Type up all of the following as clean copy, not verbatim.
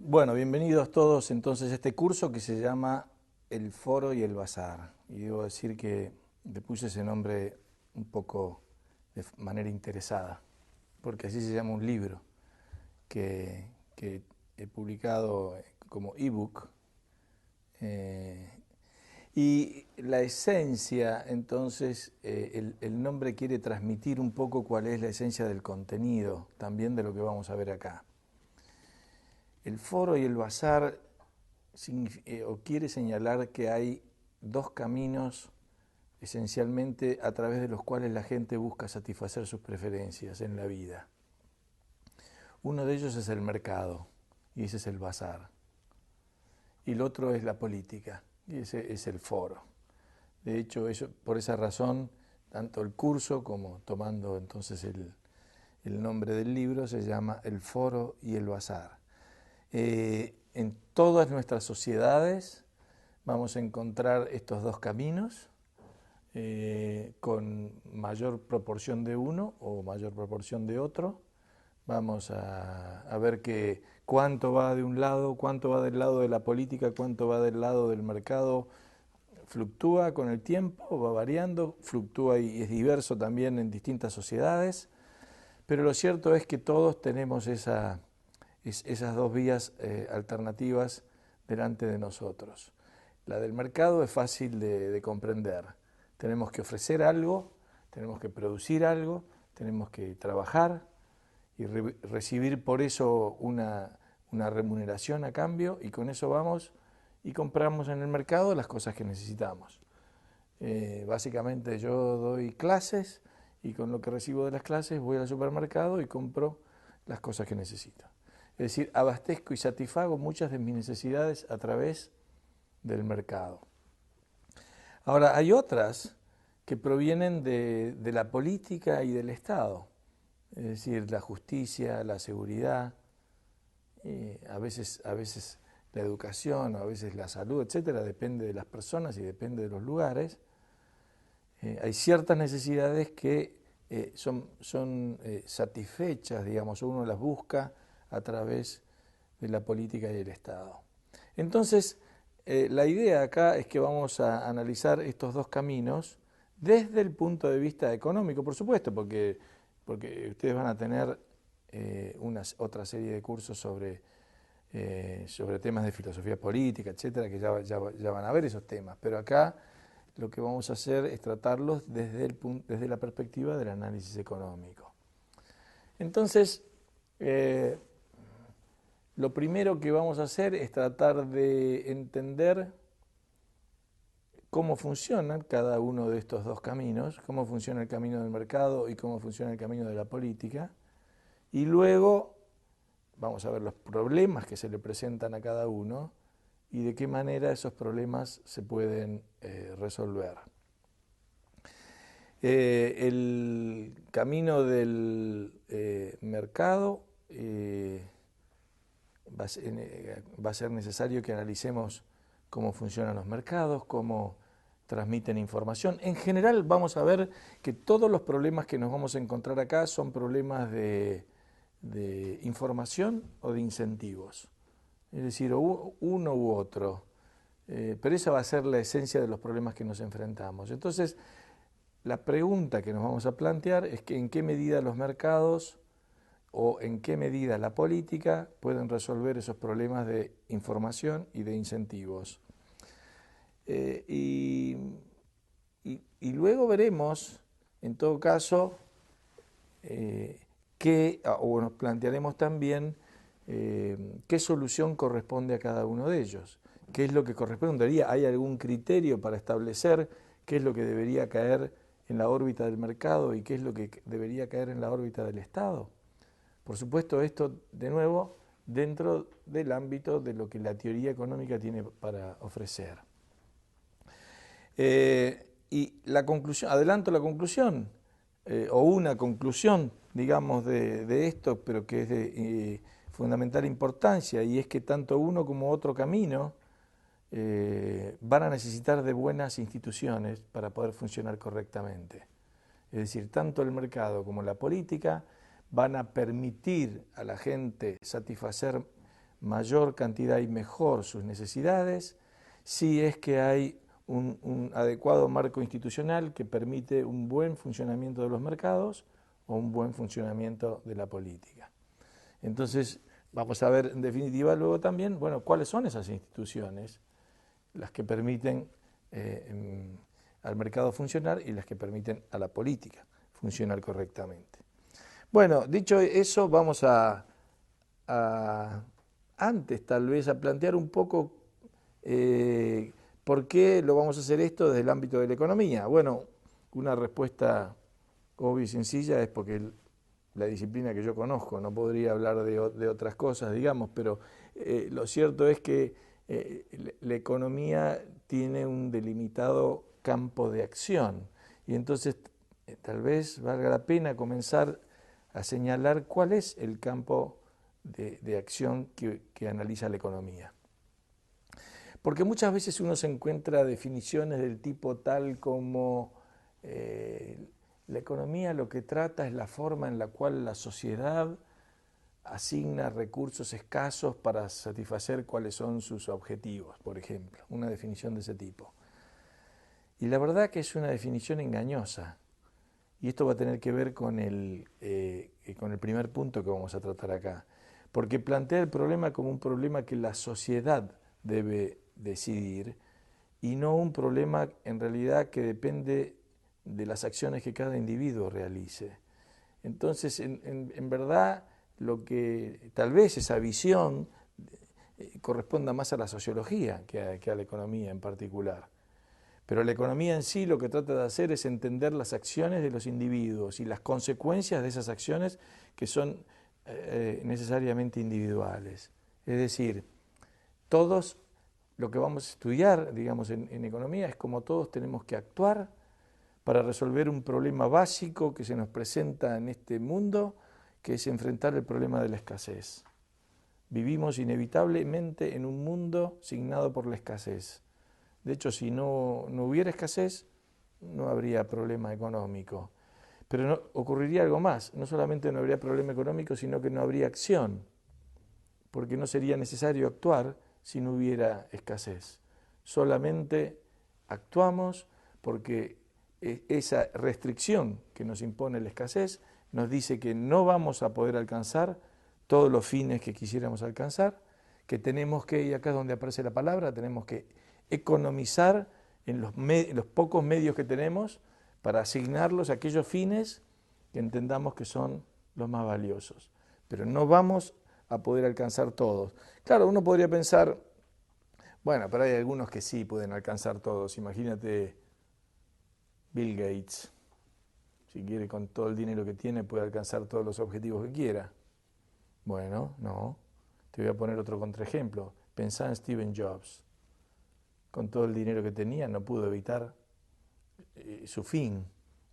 Bueno, bienvenidos todos entonces a este curso que se llama El Foro y el Bazar. Y debo decir que le puse ese nombre un poco de manera interesada, porque así se llama un libro que he publicado como ebook. Eh, y la esencia, entonces, el nombre quiere transmitir un poco cuál es la esencia del contenido, también de lo que vamos a ver acá. El foro y el bazar o quiere señalar que hay dos caminos esencialmente a través de los cuales la gente busca satisfacer sus preferencias en la vida. Uno de ellos es el mercado y ese es el bazar. Y el otro es la política y ese es el foro. De hecho, por esa razón, tanto el curso como tomando entonces el nombre del libro se llama El Foro y el Bazar. En todas nuestras sociedades vamos a encontrar estos dos caminos con mayor proporción de uno o mayor proporción de otro. Vamos a ver que cuánto va de un lado, cuánto va del lado de la política, cuánto va del lado del mercado. Fluctúa con el tiempo, va variando, fluctúa y es diverso también en distintas sociedades, pero lo cierto es que todos tenemos esas dos vías alternativas delante de nosotros. La del mercado es fácil de comprender. Tenemos que ofrecer algo, tenemos que producir algo, tenemos que trabajar y recibir por eso una remuneración a cambio, y con eso vamos y compramos en el mercado las cosas que necesitamos. Básicamente yo doy clases y con lo que recibo de las clases voy al supermercado y compro las cosas que necesito. Es decir, abastezco y satisfago muchas de mis necesidades a través del mercado. Ahora, hay otras que provienen de la política y del Estado, es decir, la justicia, la seguridad, a veces la educación, o a veces la salud, etcétera, depende de las personas y depende de los lugares. Hay ciertas necesidades que son satisfechas, digamos, o uno las busca a través de la política y del Estado. Entonces, la idea acá es que vamos a analizar estos dos caminos desde el punto de vista económico, por supuesto, porque ustedes van a tener otra serie de cursos sobre temas de filosofía política, etcétera, que ya van a ver esos temas. Pero acá lo que vamos a hacer es tratarlos desde la perspectiva del análisis económico. Entonces, lo primero que vamos a hacer es tratar de entender cómo funcionan cada uno de estos dos caminos, cómo funciona el camino del mercado y cómo funciona el camino de la política, y luego vamos a ver los problemas que se le presentan a cada uno y de qué manera esos problemas se pueden resolver. El camino del mercado va a ser necesario que analicemos cómo funcionan los mercados, cómo transmiten información. En general vamos a ver que todos los problemas que nos vamos a encontrar acá son problemas de información o de incentivos. Es decir, uno u otro. Pero esa va a ser la esencia de los problemas que nos enfrentamos. Entonces, la pregunta que nos vamos a plantear es que en qué medida los mercados o en qué medida la política pueden resolver esos problemas de información y de incentivos. Y luego veremos, en todo caso, o nos plantearemos también qué solución corresponde a cada uno de ellos, qué es lo que correspondería, hay algún criterio para establecer qué es lo que debería caer en la órbita del mercado y qué es lo que debería caer en la órbita del Estado. Por supuesto, esto, de nuevo, dentro del ámbito de lo que la teoría económica tiene para ofrecer. Y la conclusión, adelanto la conclusión, o una conclusión, digamos, de esto, pero que es de fundamental importancia, y es que tanto uno como otro camino van a necesitar de buenas instituciones para poder funcionar correctamente. Es decir, tanto el mercado como la política van a permitir a la gente satisfacer mayor cantidad y mejor sus necesidades, si es que hay un adecuado marco institucional que permite un buen funcionamiento de los mercados o un buen funcionamiento de la política. Entonces, vamos a ver en definitiva luego también, bueno, cuáles son esas instituciones, las que permiten al mercado funcionar y las que permiten a la política funcionar correctamente. Bueno, dicho eso, vamos antes tal vez a plantear un poco ¿por qué lo vamos a hacer esto desde el ámbito de la economía? Bueno, una respuesta obvia y sencilla es porque la disciplina que yo conozco, no podría hablar de otras cosas, digamos, pero lo cierto es que la economía tiene un delimitado campo de acción y entonces tal vez valga la pena comenzar a señalar cuál es el campo de acción que analiza la economía. Porque muchas veces uno se encuentra definiciones del tipo tal como la economía lo que trata es la forma en la cual la sociedad asigna recursos escasos para satisfacer cuáles son sus objetivos, por ejemplo, una definición de ese tipo. Y la verdad que es una definición engañosa. Y esto va a tener que ver con el primer punto que vamos a tratar acá. Porque plantea el problema como un problema que la sociedad debe decidir y no un problema en realidad que depende de las acciones que cada individuo realice. Entonces, en verdad, lo que tal vez esa visión corresponda más a la sociología que a la economía en particular. Pero la economía en sí lo que trata de hacer es entender las acciones de los individuos y las consecuencias de esas acciones que son necesariamente individuales. Es decir, todos lo que vamos a estudiar, digamos, en economía es cómo todos tenemos que actuar para resolver un problema básico que se nos presenta en este mundo, que es enfrentar el problema de la escasez. Vivimos inevitablemente en un mundo signado por la escasez. De hecho, si no hubiera escasez, no habría problema económico. Pero ocurriría algo más. No solamente no habría problema económico, sino que no habría acción, porque no sería necesario actuar si no hubiera escasez. Solamente actuamos porque esa restricción que nos impone la escasez nos dice que no vamos a poder alcanzar todos los fines que quisiéramos alcanzar, que tenemos que, y acá es donde aparece la palabra, tenemos que economizar en los pocos medios que tenemos para asignarlos a aquellos fines que entendamos que son los más valiosos. Pero no vamos a poder alcanzar todos. Claro, uno podría pensar, bueno, pero hay algunos que sí pueden alcanzar todos. Imagínate Bill Gates, si quiere con todo el dinero que tiene puede alcanzar todos los objetivos que quiera. Bueno, no. Te voy a poner otro contraejemplo. Pensá en Steve Jobs. Con todo el dinero que tenía no pudo evitar su fin,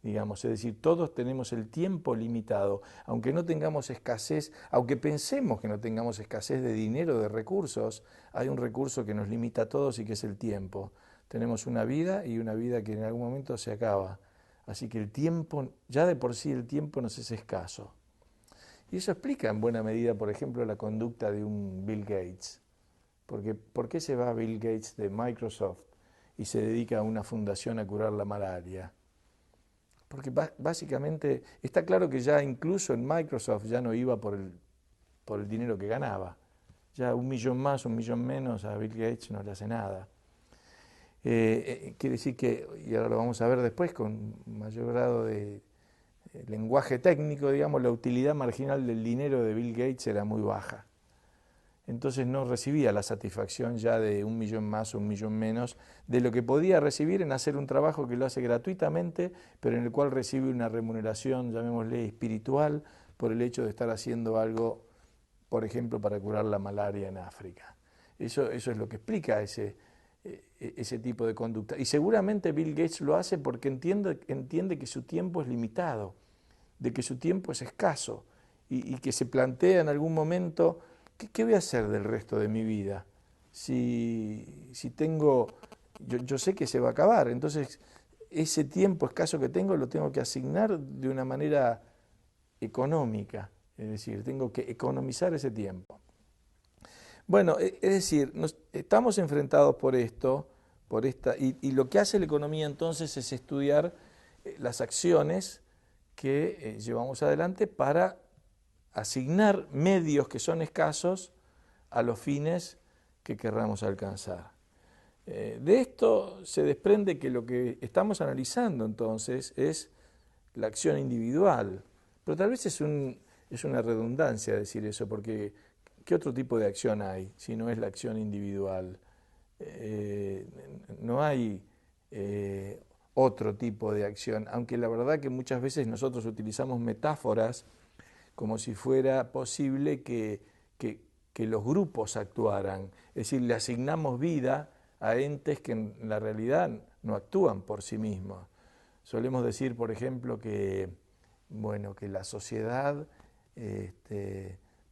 digamos, es decir, todos tenemos el tiempo limitado, aunque no tengamos escasez, aunque pensemos que no tengamos escasez de dinero, de recursos, hay un recurso que nos limita a todos y que es el tiempo. Tenemos una vida y una vida que en algún momento se acaba, así que el tiempo, ya de por sí el tiempo nos es escaso. Y eso explica en buena medida, por ejemplo, la conducta de un Bill Gates. Porque, ¿por qué se va Bill Gates de Microsoft y se dedica a una fundación a curar la malaria? Porque básicamente está claro que ya incluso en Microsoft ya no iba por el dinero que ganaba. Ya un millón más, un millón menos a Bill Gates no le hace nada. Quiere decir que, y ahora lo vamos a ver después con mayor grado de lenguaje técnico, digamos, la utilidad marginal del dinero de Bill Gates era muy baja. Entonces no recibía la satisfacción ya de un millón más o un millón menos de lo que podía recibir en hacer un trabajo que lo hace gratuitamente, pero en el cual recibe una remuneración, llamémosle espiritual, por el hecho de estar haciendo algo, por ejemplo, para curar la malaria en África. Eso es lo que explica ese tipo de conducta. Y seguramente Bill Gates lo hace porque entiende que su tiempo es limitado, de que su tiempo es escaso y que se plantea en algún momento... ¿Qué voy a hacer del resto de mi vida? Si tengo, yo sé que se va a acabar, entonces ese tiempo escaso que tengo lo tengo que asignar de una manera económica, es decir, tengo que economizar ese tiempo. Bueno, es decir, estamos enfrentados por esto, y lo que hace la economía entonces es estudiar las acciones que llevamos adelante para asignar medios que son escasos a los fines que querramos alcanzar. De esto se desprende que lo que estamos analizando entonces es la acción individual, pero tal vez es una redundancia decir eso, porque ¿qué otro tipo de acción hay si no es la acción individual? No hay otro tipo de acción, aunque la verdad que muchas veces nosotros utilizamos metáforas como si fuera posible que los grupos actuaran, es decir, le asignamos vida a entes que en la realidad no actúan por sí mismos. Solemos decir, por ejemplo, bueno, que la sociedad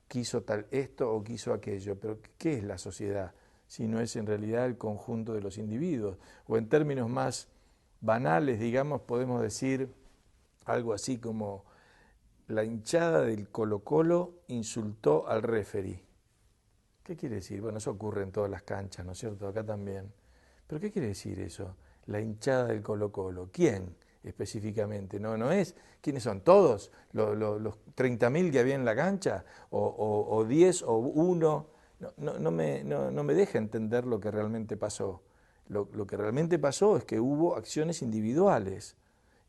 quiso esto o quiso aquello, pero ¿qué es la sociedad? Si no es en realidad el conjunto de los individuos. O en términos más banales, digamos, podemos decir algo así como la hinchada del Colo-Colo insultó al referee. ¿Qué quiere decir? Bueno, eso ocurre en todas las canchas, ¿no es cierto? Acá también. ¿Pero qué quiere decir eso? La hinchada del Colo-Colo. ¿Quién específicamente? No es. ¿Quiénes son? ¿Todos? ¿Los 30.000 que había en la cancha? ¿O 10 o 1? No me deja entender lo que realmente pasó. Lo que realmente pasó es que hubo acciones individuales.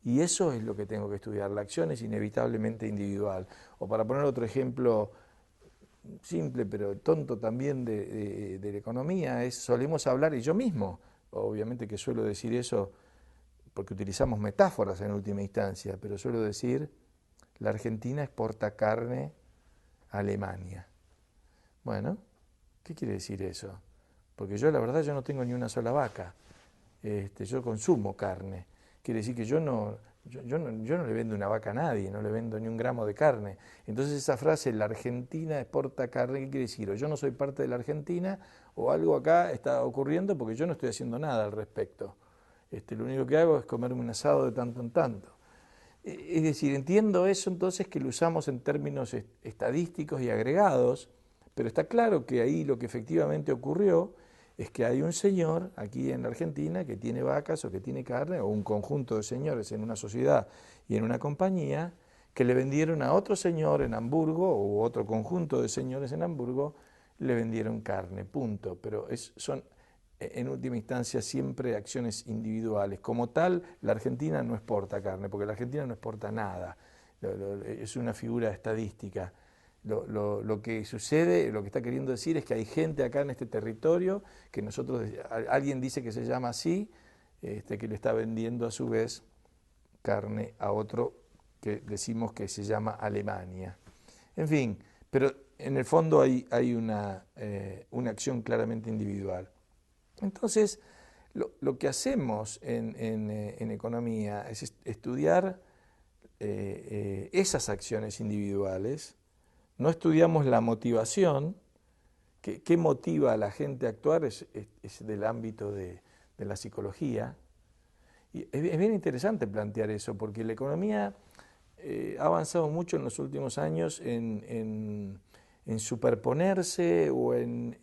Y eso es lo que tengo que estudiar. La acción es inevitablemente individual. O para poner otro ejemplo simple pero tonto también de la economía, solemos hablar, y yo mismo, obviamente que suelo decir eso porque utilizamos metáforas en última instancia, pero suelo decir, la Argentina exporta carne a Alemania. Bueno, ¿qué quiere decir eso? Porque yo la verdad yo no tengo ni una sola vaca, yo consumo carne, quiere decir que yo no le vendo una vaca a nadie, no le vendo ni un gramo de carne. Entonces esa frase, la Argentina exporta carne, ¿qué quiere decir? O yo no soy parte de la Argentina, o algo acá está ocurriendo porque yo no estoy haciendo nada al respecto. Lo único que hago es comerme un asado de tanto en tanto. Es decir, entiendo eso entonces que lo usamos en términos estadísticos y agregados, pero está claro que ahí lo que efectivamente ocurrió es que hay un señor aquí en la Argentina que tiene vacas o que tiene carne, o un conjunto de señores en una sociedad y en una compañía, que le vendieron a otro señor en Hamburgo, o otro conjunto de señores en Hamburgo, le vendieron carne, punto. Pero son en última instancia siempre acciones individuales. Como tal, la Argentina no exporta carne, porque la Argentina no exporta nada. Es una figura estadística. Lo que sucede, lo que está queriendo decir es que hay gente acá en este territorio que alguien dice que se llama así, que le está vendiendo a su vez carne a otro que decimos que se llama Alemania. En fin, pero en el fondo hay una acción claramente individual. Entonces, lo que hacemos en economía es estudiar esas acciones individuales. No estudiamos la motivación, qué motiva a la gente a actuar, es del ámbito de la psicología. Y es bien interesante plantear eso, porque la economía ha avanzado mucho en los últimos años en superponerse o en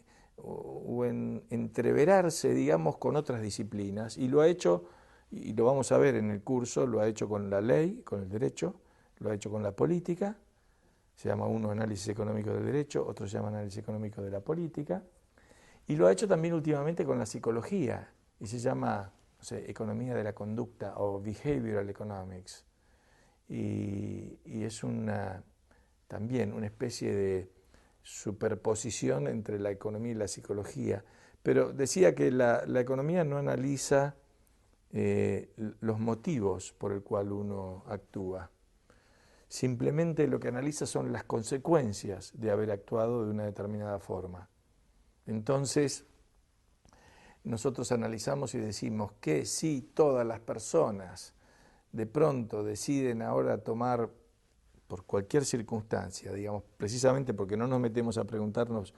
entreverarse, digamos, con otras disciplinas. Y lo ha hecho, y lo vamos a ver en el curso, lo ha hecho con la ley, con el derecho, lo ha hecho con la política. Se llama uno análisis económico del derecho, otro se llama análisis económico de la política, y lo ha hecho también últimamente con la psicología, y se llama, no sé, economía de la conducta o behavioral economics, y es también una especie de superposición entre la economía y la psicología. Pero decía que la economía no analiza los motivos por el cual uno actúa. Simplemente lo que analiza son las consecuencias de haber actuado de una determinada forma. Entonces, nosotros analizamos y decimos que si todas las personas de pronto deciden ahora tomar, por cualquier circunstancia, digamos, precisamente porque no nos metemos a preguntarnos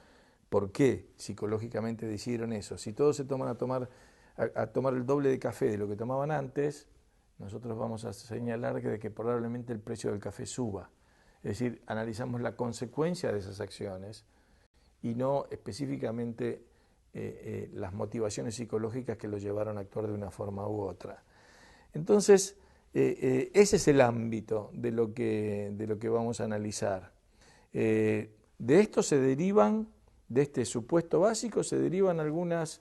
por qué psicológicamente decidieron eso, si todos se toman a tomar el doble de café de lo que tomaban antes, nosotros vamos a señalar que probablemente el precio del café suba. Es decir, analizamos la consecuencia de esas acciones y no específicamente las motivaciones psicológicas que lo llevaron a actuar de una forma u otra. Entonces, ese es el ámbito de lo que vamos a analizar. De esto se derivan, de este supuesto básico, se derivan algunas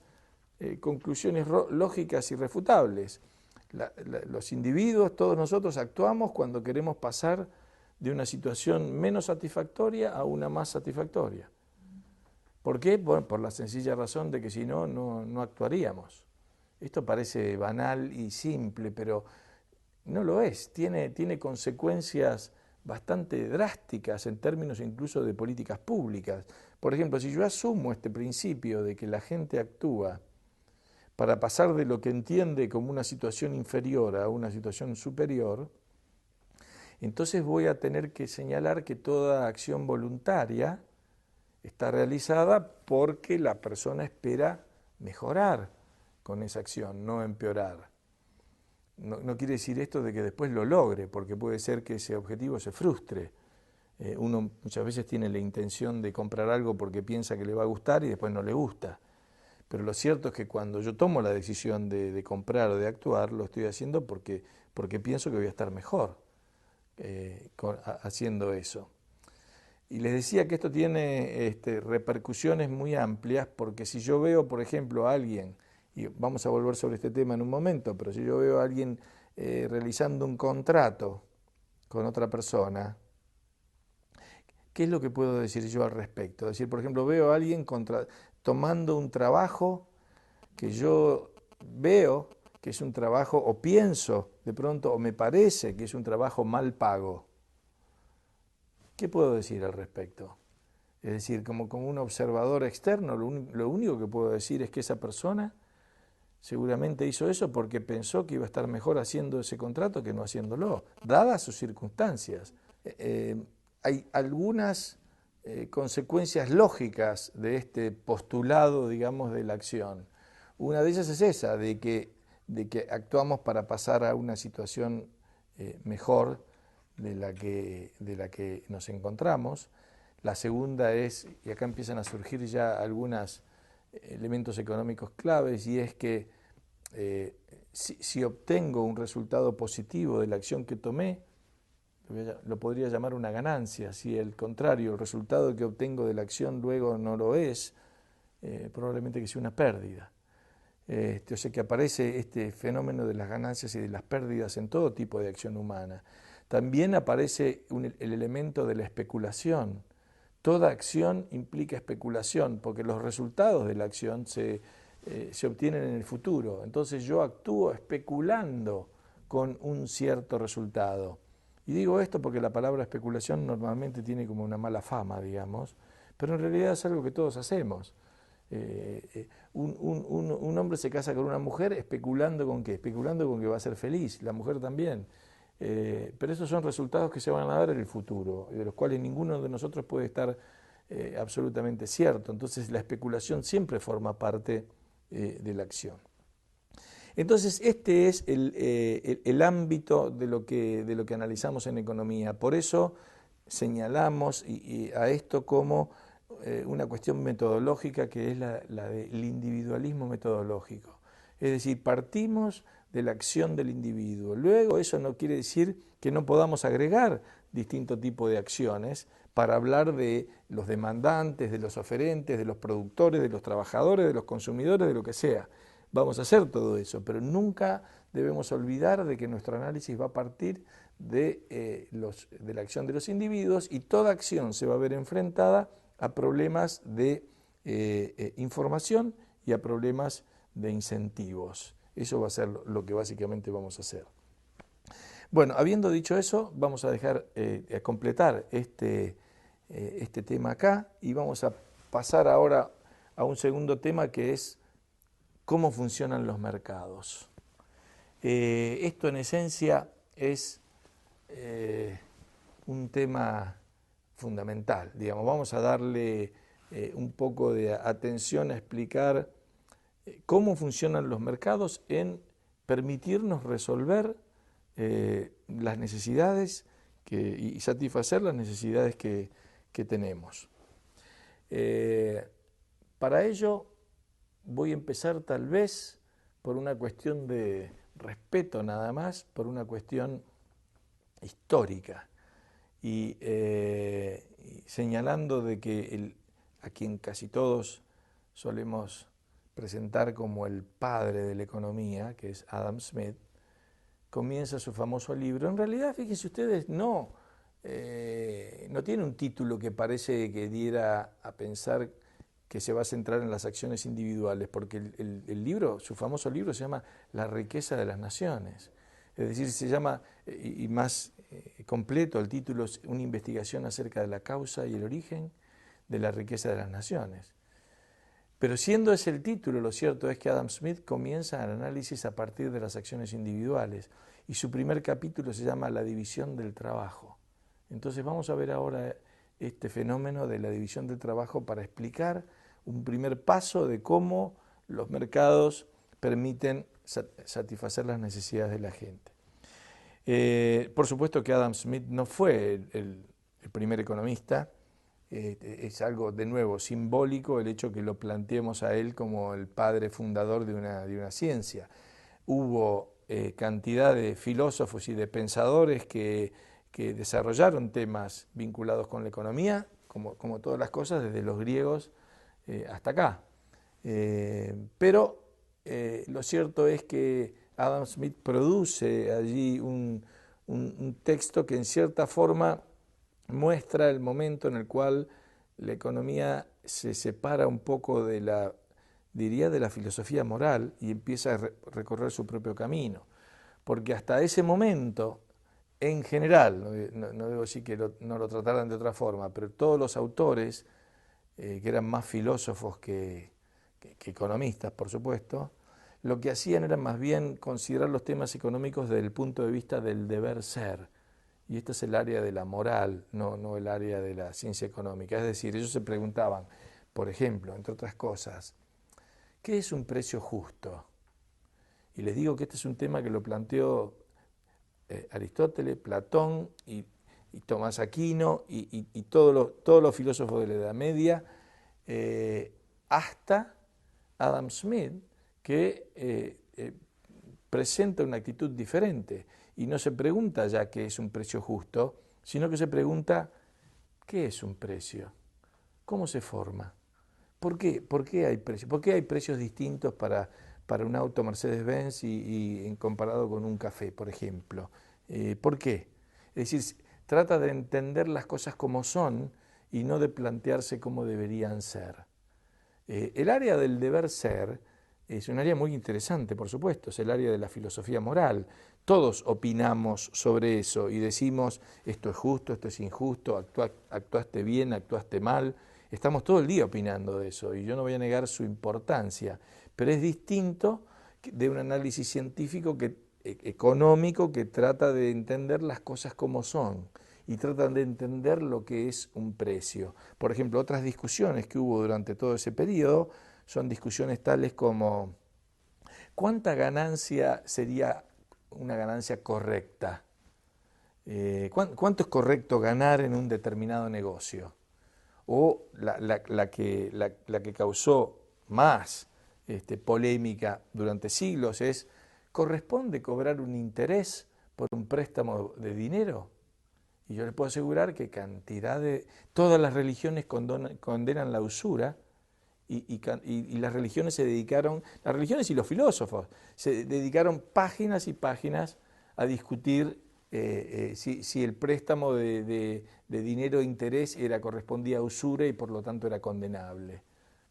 conclusiones lógicas irrefutables. Los individuos, todos nosotros actuamos cuando queremos pasar de una situación menos satisfactoria a una más satisfactoria. ¿Por qué? Bueno, por la sencilla razón de que si no, no actuaríamos. Esto parece banal y simple, pero no lo es. Tiene consecuencias bastante drásticas en términos incluso de políticas públicas. Por ejemplo, si yo asumo este principio de que la gente actúa para pasar de lo que entiende como una situación inferior a una situación superior, entonces voy a tener que señalar que toda acción voluntaria está realizada porque la persona espera mejorar con esa acción, no empeorar. No quiere decir esto de que después lo logre, porque puede ser que ese objetivo se frustre. Uno muchas veces tiene la intención de comprar algo porque piensa que le va a gustar y después no le gusta. Pero lo cierto es que cuando yo tomo la decisión de comprar o de actuar, lo estoy haciendo porque pienso que voy a estar mejor haciendo eso. Y les decía que esto tiene repercusiones muy amplias, porque si yo veo, por ejemplo, a alguien, y vamos a volver sobre este tema en un momento, pero si yo veo a alguien realizando un contrato con otra persona, ¿qué es lo que puedo decir yo al respecto? Es decir, por ejemplo, veo a alguien tomando un trabajo que yo veo que es un trabajo, o pienso de pronto, o me parece que es un trabajo mal pago. ¿Qué puedo decir al respecto? Es decir, como un observador externo, lo único que puedo decir es que esa persona seguramente hizo eso porque pensó que iba a estar mejor haciendo ese contrato que no haciéndolo, dadas sus circunstancias. Hay algunas consecuencias lógicas de este postulado, digamos, de la acción. Una de ellas es esa, de que actuamos para pasar a una situación mejor de la que nos encontramos. La segunda es, y acá empiezan a surgir ya algunos elementos económicos claves, y es que si obtengo un resultado positivo de la acción que tomé, lo podría llamar una ganancia. Si al contrario, el resultado que obtengo de la acción luego no lo es, probablemente que sea una pérdida. O sea que aparece este fenómeno de las ganancias y de las pérdidas en todo tipo de acción humana. También aparece el elemento de la especulación. Toda acción implica especulación, porque los resultados de la acción se obtienen en el futuro. Entonces yo actúo especulando con un cierto resultado. Y digo esto porque la palabra especulación normalmente tiene como una mala fama, digamos, pero en realidad es algo que todos hacemos. Un hombre se casa con una mujer especulando con qué, especulando con que va a ser feliz, la mujer también. Pero esos son resultados que se van a dar en el futuro, de los cuales ninguno de nosotros puede estar absolutamente cierto. Entonces la especulación siempre forma parte de la acción. Entonces este es el ámbito de lo que analizamos en economía. Por eso señalamos a esto como una cuestión metodológica, que es la del individualismo metodológico. Es decir, partimos de la acción del individuo. Luego eso no quiere decir que no podamos agregar distinto tipo de acciones para hablar de los demandantes, de los oferentes, de los productores, de los trabajadores, de los consumidores, de lo que sea. Vamos a hacer todo eso, pero nunca debemos olvidar de que nuestro análisis va a partir de la acción de los individuos, y toda acción se va a ver enfrentada a problemas de información y a problemas de incentivos. Eso va a ser lo que básicamente vamos a hacer. Bueno, habiendo dicho eso, vamos a dejar a completar este tema acá, y vamos a pasar ahora a un segundo tema, que es cómo funcionan los mercados. Esto en esencia es un tema fundamental. Digamos, vamos a darle un poco de atención a explicar cómo funcionan los mercados en permitirnos resolver las necesidades y satisfacer las necesidades que tenemos. Para ello voy a empezar tal vez por una cuestión de respeto nada más, por una cuestión histórica y señalando de que a quien casi todos solemos presentar como el padre de la economía, que es Adam Smith, comienza su famoso libro. En realidad, fíjense ustedes, no tiene un título que parece que diera a pensar que se va a centrar en las acciones individuales, porque el libro, su famoso libro, se llama La riqueza de las naciones. Es decir, se llama, y más completo, el título es Una investigación acerca de la causa y el origen de la riqueza de las naciones. Pero siendo ese el título, lo cierto es que Adam Smith comienza el análisis a partir de las acciones individuales y su primer capítulo se llama La división del trabajo. Entonces vamos a ver ahora este fenómeno de la división del trabajo para explicar un primer paso de cómo los mercados permiten satisfacer las necesidades de la gente. Por supuesto que Adam Smith no fue el primer economista. Es algo, de nuevo, simbólico el hecho que lo planteemos a él como el padre fundador de una ciencia. Hubo cantidad de filósofos y de pensadores que desarrollaron temas vinculados con la economía, como todas las cosas, desde los griegos hasta acá. Pero lo cierto es que Adam Smith produce allí un texto que en cierta forma muestra el momento en el cual la economía se separa un poco de la filosofía moral y empieza a recorrer su propio camino. Porque hasta ese momento, en general, no debo decir que no lo trataran de otra forma, pero todos los autores, que eran más filósofos que economistas, por supuesto, lo que hacían era más bien considerar los temas económicos desde el punto de vista del deber ser. Y este es el área de la moral, no el área de la ciencia económica. Es decir, ellos se preguntaban, por ejemplo, entre otras cosas, ¿qué es un precio justo? Y les digo que este es un tema que lo planteó Aristóteles, Platón y Tomás Aquino y todos los filósofos de la Edad Media, hasta Adam Smith, que presenta una actitud diferente y no se pregunta ya qué es un precio justo, sino que se pregunta qué es un precio, cómo se forma, por qué hay precios, por qué hay precios distintos para un auto Mercedes-Benz y comparado con un café, por ejemplo. ¿Por qué? Es decir, trata de entender las cosas como son y no de plantearse cómo deberían ser. El área del deber ser es un área muy interesante, por supuesto, es el área de la filosofía moral. Todos opinamos sobre eso y decimos esto es justo, esto es injusto, actuaste bien, actuaste mal. Estamos todo el día opinando de eso y yo no voy a negar su importancia, pero es distinto de un análisis científico económico que trata de entender las cosas como son y tratan de entender lo que es un precio. Por ejemplo, otras discusiones que hubo durante todo ese periodo son discusiones tales como ¿cuánta ganancia sería una ganancia correcta? ¿Cuánto es correcto ganar en un determinado negocio? O la que causó más polémica durante siglos es, ¿corresponde cobrar un interés por un préstamo de dinero? Y yo les puedo asegurar que todas las religiones condenan la usura y las religiones las religiones y los filósofos se dedicaron páginas y páginas a discutir si el préstamo de dinero e interés correspondía a usura y por lo tanto era condenable.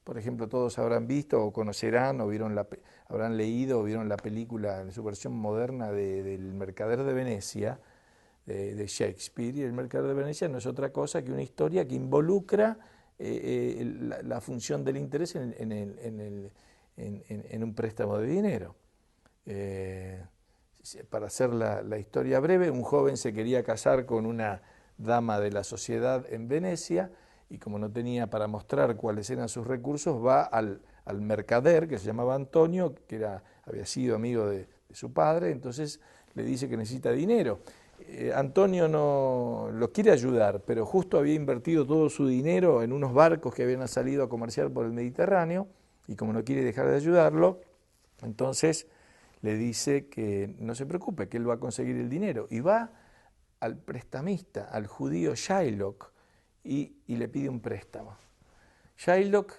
Por ejemplo, todos habrán visto o conocerán o habrán leído o vieron la película en su versión moderna del Mercader de Venecia, de Shakespeare, y el Mercader de Venecia no es otra cosa que una historia que involucra la función del interés en un préstamo de dinero. Para hacer la historia breve, un joven se quería casar con una dama de la sociedad en Venecia y como no tenía para mostrar cuáles eran sus recursos, va al mercader, que se llamaba Antonio, que había sido amigo de su padre, entonces le dice que necesita dinero. Antonio no lo quiere ayudar, pero justo había invertido todo su dinero en unos barcos que habían salido a comerciar por el Mediterráneo, y como no quiere dejar de ayudarlo, entonces le dice que no se preocupe, que él va a conseguir el dinero. Y va al prestamista, al judío Shylock, y le pide un préstamo. Shylock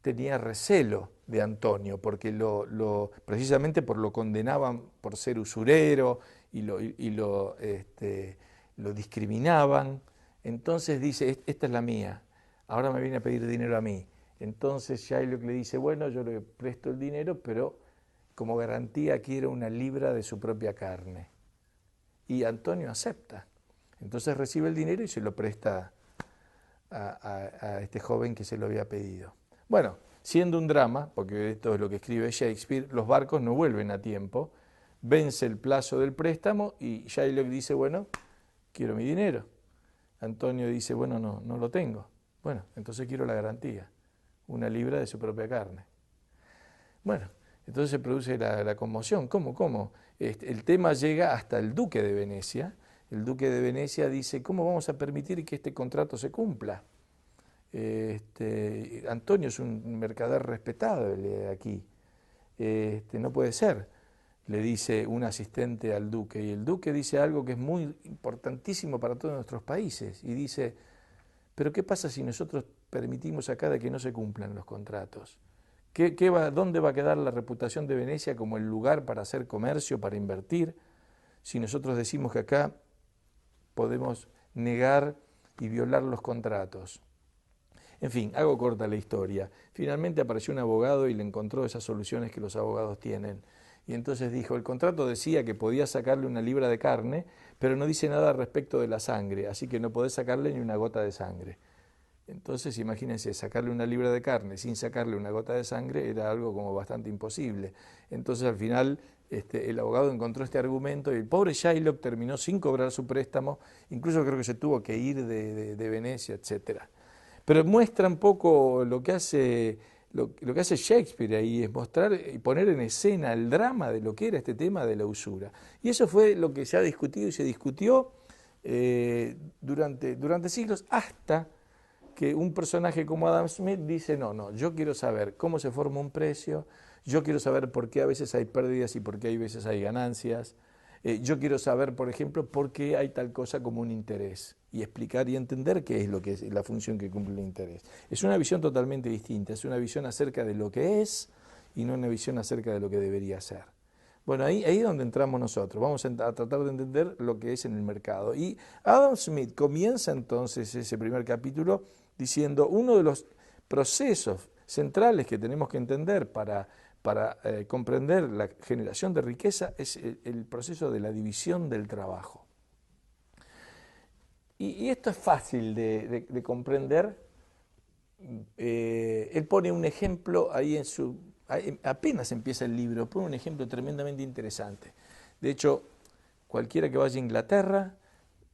tenía recelo de Antonio, porque precisamente lo condenaban por ser usurero y lo discriminaban. Entonces dice, esta es la mía, ahora me viene a pedir dinero a mí. Entonces Shylock le dice, bueno, yo le presto el dinero, pero como garantía quiero una libra de su propia carne. Y Antonio acepta. Entonces recibe el dinero y se lo presta a este joven que se lo había pedido. Bueno, siendo un drama, porque esto es lo que escribe Shakespeare, los barcos no vuelven a tiempo, vence el plazo del préstamo y Shylock dice, bueno, quiero mi dinero. Antonio dice, bueno, no lo tengo. Bueno, entonces quiero la garantía, una libra de su propia carne. Bueno, entonces se produce la conmoción. ¿Cómo? El tema llega hasta el duque de Venecia. El duque de Venecia dice, ¿cómo vamos a permitir que este contrato se cumpla? Antonio es un mercader respetable aquí. No puede ser, le dice un asistente al duque. Y el duque dice algo que es muy importantísimo para todos nuestros países. Y dice, ¿pero qué pasa si nosotros permitimos acá de que no se cumplan los contratos? ¿Dónde va a quedar la reputación de Venecia como el lugar para hacer comercio, para invertir, si nosotros decimos que acá podemos negar y violar los contratos? En fin, hago corta la historia. Finalmente apareció un abogado y le encontró esas soluciones que los abogados tienen. Y entonces dijo, el contrato decía que podía sacarle una libra de carne, pero no dice nada respecto de la sangre, así que no podés sacarle ni una gota de sangre. Entonces, imagínense, sacarle una libra de carne sin sacarle una gota de sangre era algo como bastante imposible. Entonces, al final, el abogado encontró este argumento y el pobre Shylock terminó sin cobrar su préstamo, incluso creo que se tuvo que ir de Venecia, etc. Pero muestra un poco lo que hace Shakespeare ahí, es mostrar y poner en escena el drama de lo que era este tema de la usura. Y eso fue lo que se ha discutido y se discutió durante siglos, hasta que un personaje como Adam Smith dice, no, yo quiero saber cómo se forma un precio, yo quiero saber por qué a veces hay pérdidas y por qué a veces hay ganancias, yo quiero saber, por ejemplo, por qué hay tal cosa como un interés, y explicar y entender qué es lo que es la función que cumple el interés. Es una visión totalmente distinta, es una visión acerca de lo que es y no una visión acerca de lo que debería ser. Bueno, ahí es donde entramos nosotros, vamos a tratar de entender lo que es en el mercado. Y Adam Smith comienza entonces ese primer capítulo diciendo, uno de los procesos centrales que tenemos que entender para comprender la generación de riqueza es el proceso de la división del trabajo. Y esto es fácil de comprender. Él pone un ejemplo ahí apenas empieza el libro, pone un ejemplo tremendamente interesante. De hecho, cualquiera que vaya a Inglaterra,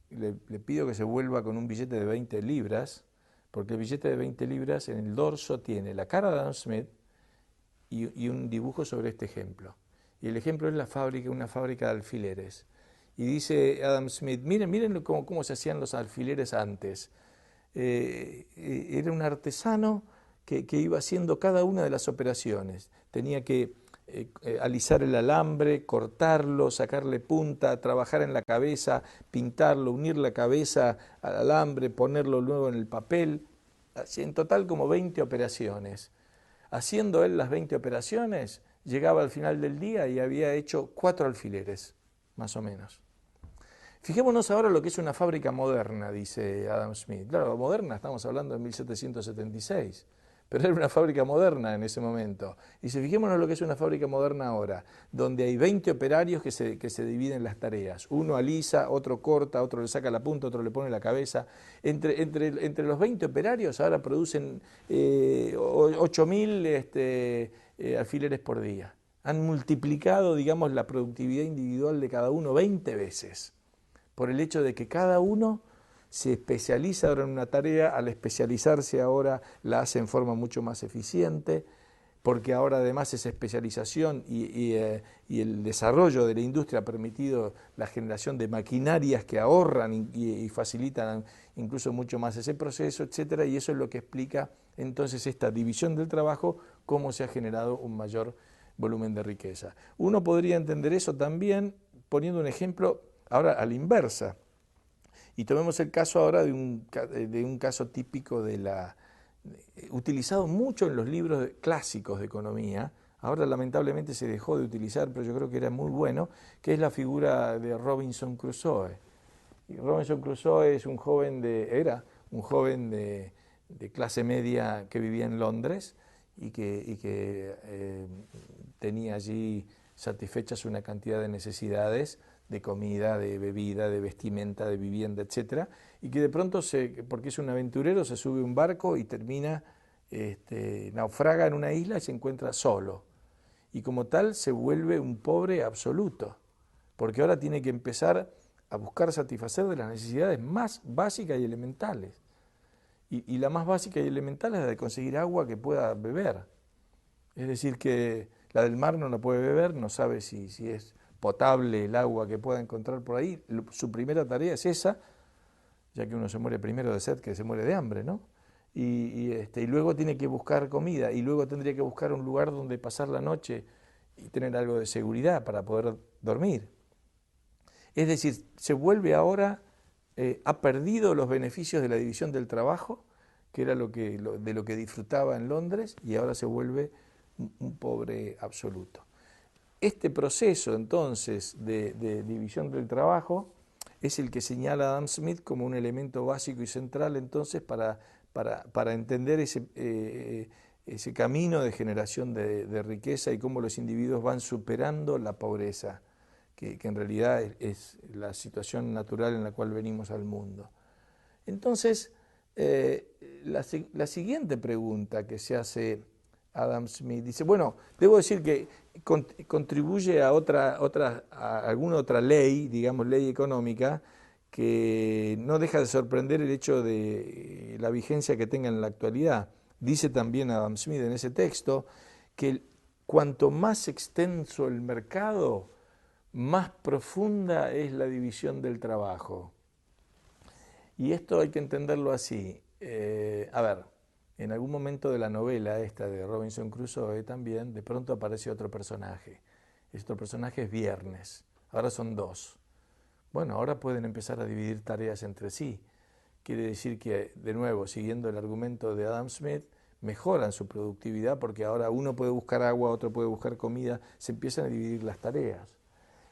le pido que se vuelva con un billete de 20 libras, porque el billete de 20 libras en el dorso tiene la cara de Adam Smith y un dibujo sobre este ejemplo. Y el ejemplo es una fábrica de alfileres. Y dice Adam Smith, miren cómo se hacían los alfileres antes. Era un artesano que iba haciendo cada una de las operaciones. Tenía que alisar el alambre, cortarlo, sacarle punta, trabajar en la cabeza, pintarlo, unir la cabeza al alambre, ponerlo luego en el papel. En total como 20 operaciones. Haciendo él las 20 operaciones, llegaba al final del día y había hecho 4 alfileres, más o menos. Fijémonos ahora lo que es una fábrica moderna, dice Adam Smith. Claro, moderna, estamos hablando de 1776, pero era una fábrica moderna en ese momento. Dice, fijémonos lo que es una fábrica moderna ahora, donde hay 20 operarios que se dividen las tareas. Uno alisa, otro corta, otro le saca la punta, otro le pone la cabeza. Entre los 20 operarios ahora producen 8.000 alfileres por día. Han multiplicado, digamos, la productividad individual de cada uno 20 veces. Por el hecho de que cada uno se especializa ahora en una tarea, al especializarse ahora la hace en forma mucho más eficiente. porque ahora además esa especialización y el desarrollo de la industria ha permitido la generación de maquinarias que ahorran y facilitan incluso mucho más ese proceso, etcétera, y eso es lo que explica entonces esta división del trabajo, cómo se ha generado un mayor volumen de riqueza. Uno podría entender eso también poniendo un ejemplo ahora a la inversa, y tomemos el caso ahora de un caso típico utilizado mucho en los libros clásicos de economía. Ahora lamentablemente se dejó de utilizar, pero yo creo que era muy bueno, que es la figura de Robinson Crusoe. Y Robinson Crusoe es era un joven de clase media que vivía en Londres y que tenía allí satisfechas una cantidad de necesidades de comida, de bebida, de vestimenta, de vivienda, etcétera, y que de pronto, porque es un aventurero, se sube a un barco y termina, naufraga en una isla y se encuentra solo. Y como tal se vuelve un pobre absoluto, porque ahora tiene que empezar a buscar satisfacer de las necesidades más básicas y elementales. Y la más básica y elemental es la de conseguir agua que pueda beber. Es decir, que la del mar no la puede beber, no sabe si es potable el agua que pueda encontrar por ahí. Su primera tarea es esa, ya que uno se muere primero de sed que se muere de hambre, ¿no? Y luego tiene que buscar comida, y luego tendría que buscar un lugar donde pasar la noche y tener algo de seguridad para poder dormir. Es decir, se vuelve ahora, ha perdido los beneficios de la división del trabajo, que era de lo que disfrutaba en Londres, y ahora se vuelve un pobre absoluto. Este proceso entonces de división del trabajo es el que señala Adam Smith como un elemento básico y central entonces para entender ese camino de generación de riqueza y cómo los individuos van superando la pobreza, que en realidad es la situación natural en la cual venimos al mundo. Entonces, la siguiente pregunta que se hace Adam Smith dice, bueno, debo decir que contribuye a alguna otra ley, digamos ley económica, que no deja de sorprender el hecho de la vigencia que tenga en la actualidad. Dice también Adam Smith en ese texto que cuanto más extenso el mercado, más profunda es la división del trabajo. Y esto hay que entenderlo así. A ver, en algún momento de la novela esta de Robinson Crusoe también, de pronto aparece otro personaje. Este personaje es Viernes, ahora son dos. Bueno, ahora pueden empezar a dividir tareas entre sí. Quiere decir que, de nuevo, siguiendo el argumento de Adam Smith, mejoran su productividad porque ahora uno puede buscar agua, otro puede buscar comida, se empiezan a dividir las tareas.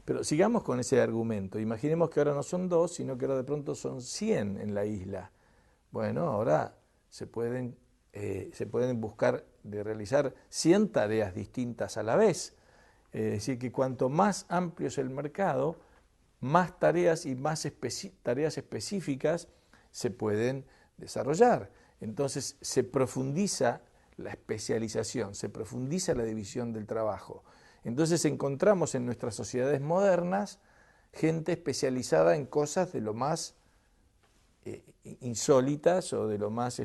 Pero sigamos con ese argumento. Imaginemos que ahora no son dos, sino que ahora de pronto son 100 en la isla. Bueno, ahora se pueden buscar de realizar 100 tareas distintas a la vez. Es decir, que cuanto más amplio es el mercado, más tareas y más tareas específicas se pueden desarrollar. Entonces se profundiza la especialización, se profundiza la división del trabajo. Entonces encontramos en nuestras sociedades modernas gente especializada en cosas de lo más insólitas o de lo más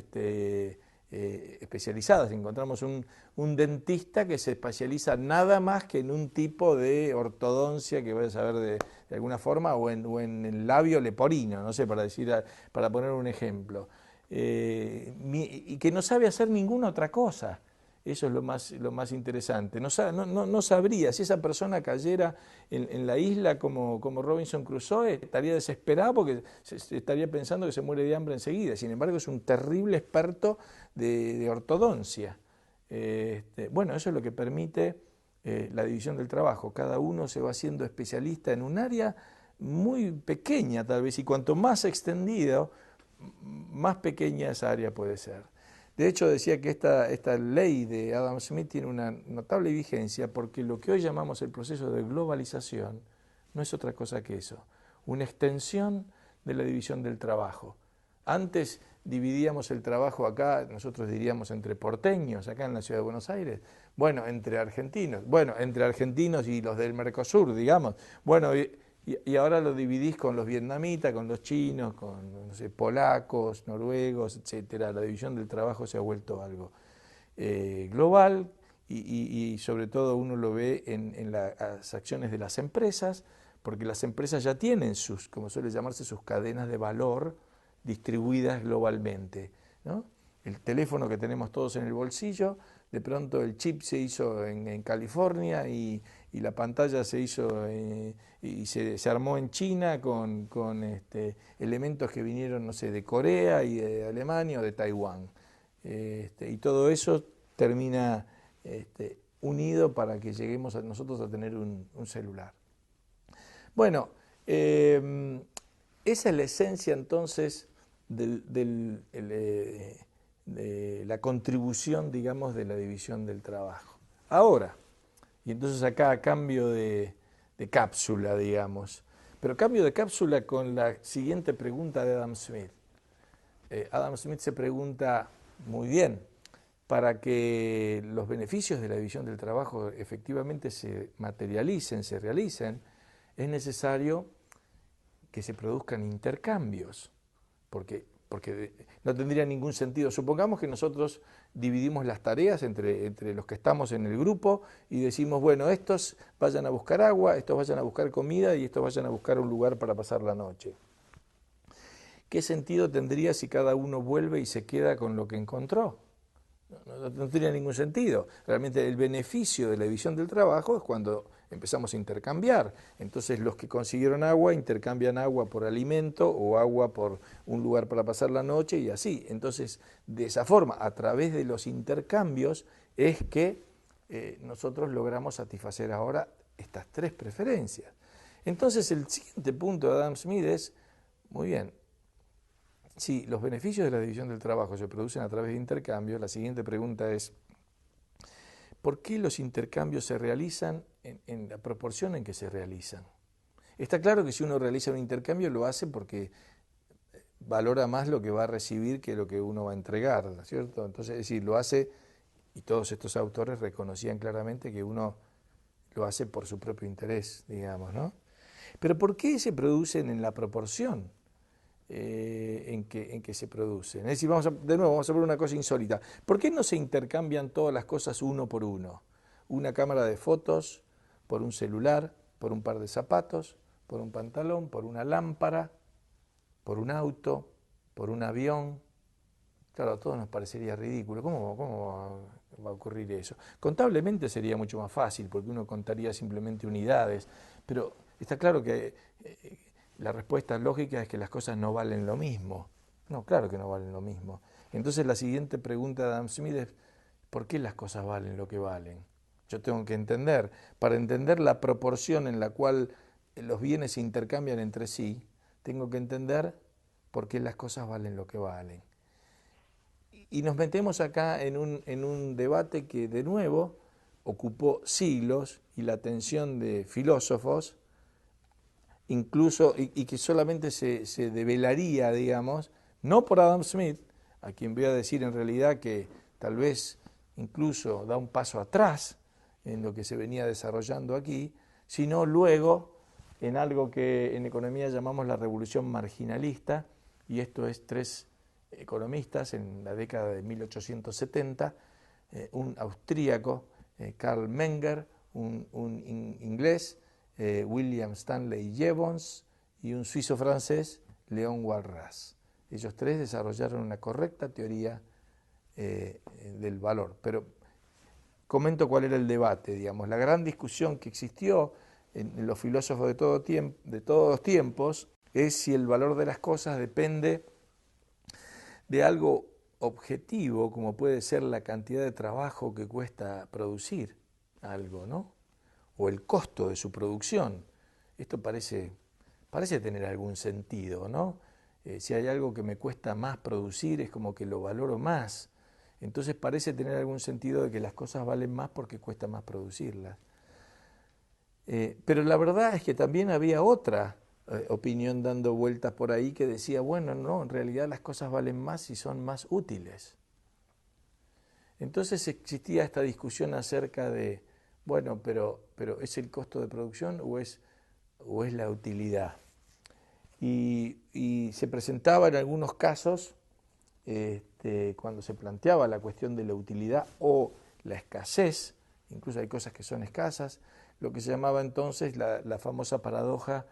especializadas. Encontramos un dentista que se especializa nada más que en un tipo de ortodoncia que vaya a saber de alguna forma o en el labio leporino, no sé, para poner un ejemplo. Y que no sabe hacer ninguna otra cosa. Eso es lo más interesante. No sabría, si esa persona cayera en la isla como Robinson Crusoe, estaría desesperado porque estaría pensando que se muere de hambre enseguida. Sin embargo, es un terrible experto de ortodoncia. Bueno, eso es lo que permite la división del trabajo. Cada uno se va haciendo especialista en un área muy pequeña tal vez, y cuanto más extendido, más pequeña esa área puede ser. De hecho, decía que esta ley de Adam Smith tiene una notable vigencia porque lo que hoy llamamos el proceso de globalización no es otra cosa que eso, una extensión de la división del trabajo. Antes dividíamos el trabajo acá, nosotros diríamos entre porteños, acá en la ciudad de Buenos Aires, entre argentinos y los del Mercosur, digamos, y ahora lo dividís con los vietnamitas, con los chinos, con polacos, noruegos, etcétera. La división del trabajo se ha vuelto algo global y sobre todo uno lo ve en las acciones de las empresas, porque las empresas ya tienen sus, como suele llamarse, sus cadenas de valor distribuidas globalmente, ¿no? El teléfono que tenemos todos en el bolsillo, de pronto el chip se hizo en California y la pantalla se hizo y se armó en China con elementos que vinieron, no sé, de Corea y de Alemania o de Taiwán. Y todo eso termina unido para que lleguemos nosotros a tener un celular. Bueno, esa es la esencia entonces de la contribución, digamos, de la división del trabajo. Ahora, y entonces acá cambio de cápsula, digamos, pero cambio de cápsula con la siguiente pregunta de Adam Smith. Adam Smith se pregunta, muy bien, para que los beneficios de la división del trabajo efectivamente se materialicen, se realicen, es necesario que se produzcan intercambios, porque no tendría ningún sentido. Supongamos que nosotros dividimos las tareas entre los que estamos en el grupo y decimos, bueno, estos vayan a buscar agua, estos vayan a buscar comida y estos vayan a buscar un lugar para pasar la noche. ¿Qué sentido tendría si cada uno vuelve y se queda con lo que encontró? No tendría ningún sentido. Realmente el beneficio de la división del trabajo es cuando empezamos a intercambiar. Entonces los que consiguieron agua intercambian agua por alimento o agua por un lugar para pasar la noche y así. Entonces, de esa forma, a través de los intercambios, es que nosotros logramos satisfacer ahora estas tres preferencias. Entonces, el siguiente punto de Adam Smith es, muy bien, si los beneficios de la división del trabajo se producen a través de intercambios, la siguiente pregunta es, ¿por qué los intercambios se realizan en la proporción en que se realizan? Está claro que si uno realiza un intercambio lo hace porque valora más lo que va a recibir que lo que uno va a entregar, ¿no es cierto? Entonces, es decir, lo hace, y todos estos autores reconocían claramente que uno lo hace por su propio interés, digamos, ¿no? Pero ¿por qué se producen en la proporción en que se producen? Es decir, de nuevo, vamos a ver una cosa insólita. ¿Por qué no se intercambian todas las cosas uno por uno? Una cámara de fotos por un celular, por un par de zapatos, por un pantalón, por una lámpara, por un auto, por un avión. Claro, a todos nos parecería ridículo. ¿Cómo va a ocurrir eso? Contablemente sería mucho más fácil, porque uno contaría simplemente unidades, pero está claro que la respuesta lógica es que las cosas no valen lo mismo. No, claro que no valen lo mismo. Entonces la siguiente pregunta de Adam Smith es, ¿por qué las cosas valen lo que valen? Yo tengo que entender, para entender la proporción en la cual los bienes se intercambian entre sí, tengo que entender por qué las cosas valen lo que valen. Y nos metemos acá en un debate que de nuevo ocupó siglos y la atención de filósofos, incluso, y que solamente se develaría, digamos, no por Adam Smith, a quien voy a decir en realidad que tal vez incluso da un paso atrás en lo que se venía desarrollando aquí, sino luego en algo que en economía llamamos la revolución marginalista, y esto es tres economistas en la década de 1870, un austríaco, Karl Menger, un inglés, William Stanley Jevons, y un suizo-francés, Léon Walras. Ellos tres desarrollaron una correcta teoría del valor. Pero comento cuál era el debate, digamos. La gran discusión que existió en los filósofos de todos los tiempos es si el valor de las cosas depende de algo objetivo, como puede ser la cantidad de trabajo que cuesta producir algo, ¿no? O el costo de su producción. Esto parece tener algún sentido, ¿no? Si hay algo que me cuesta más producir, es como que lo valoro más. Entonces parece tener algún sentido de que las cosas valen más porque cuesta más producirlas. Pero la verdad es que también había otra opinión dando vueltas por ahí que decía, bueno, no, en realidad las cosas valen más y son más útiles. Entonces existía esta discusión acerca de, bueno, pero ¿es el costo de producción o es la utilidad? Y se presentaba en algunos casos, cuando se planteaba la cuestión de la utilidad o la escasez, incluso hay cosas que son escasas, lo que se llamaba entonces la famosa paradoja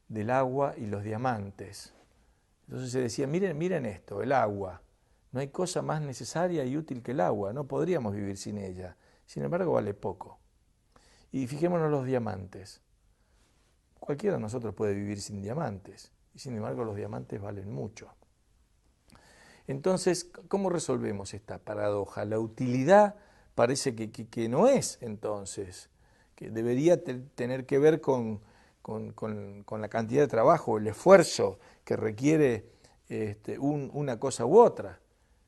del agua y los diamantes. Entonces se decía, miren esto, el agua, no hay cosa más necesaria y útil que el agua, no podríamos vivir sin ella, sin embargo vale poco. Y fijémonos los diamantes, cualquiera de nosotros puede vivir sin diamantes, y sin embargo los diamantes valen mucho. Entonces, ¿cómo resolvemos esta paradoja? La utilidad parece que no es entonces, que debería tener que ver con la cantidad de trabajo, el esfuerzo que requiere una cosa u otra.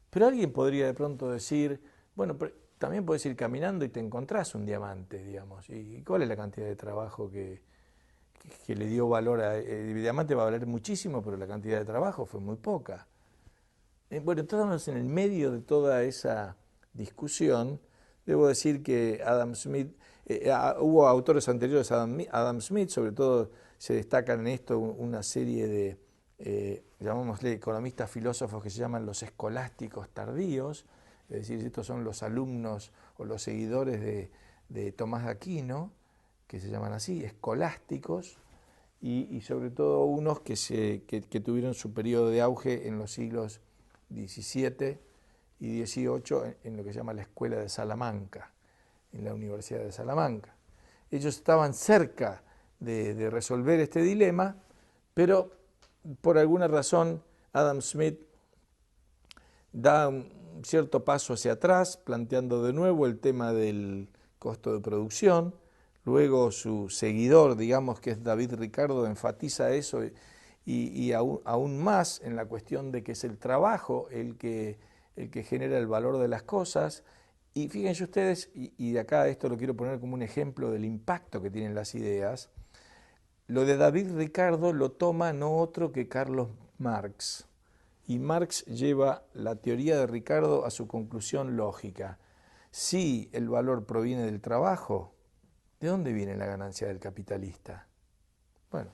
Pero alguien podría de pronto decir, bueno, pero también puedes ir caminando y te encontrás un diamante, digamos. ¿Y cuál es la cantidad de trabajo que le dio valor a... El diamante va a valer muchísimo, pero la cantidad de trabajo fue muy poca. Bueno, entonces en el medio de toda esa discusión, debo decir que Adam Smith, hubo autores anteriores a Adam Smith, sobre todo se destacan en esto una serie de, llamémosle, economistas filósofos que se llaman los escolásticos tardíos, es decir, estos son los alumnos o los seguidores de Tomás de Aquino, que se llaman así, escolásticos, y sobre todo unos que tuvieron su periodo de auge en los siglos XVII y XVIII en lo que se llama la Escuela de Salamanca, en la Universidad de Salamanca. Ellos estaban cerca de resolver este dilema, pero por alguna razón Adam Smith da un cierto paso hacia atrás, planteando de nuevo el tema del costo de producción. Luego su seguidor, digamos que es David Ricardo, enfatiza eso y aún más en la cuestión de que es el trabajo el que genera el valor de las cosas. Y fíjense ustedes, y de acá esto lo quiero poner como un ejemplo del impacto que tienen las ideas, lo de David Ricardo lo toma no otro que Carlos Marx. Y Marx lleva la teoría de Ricardo a su conclusión lógica. Si el valor proviene del trabajo, ¿de dónde viene la ganancia del capitalista? Bueno,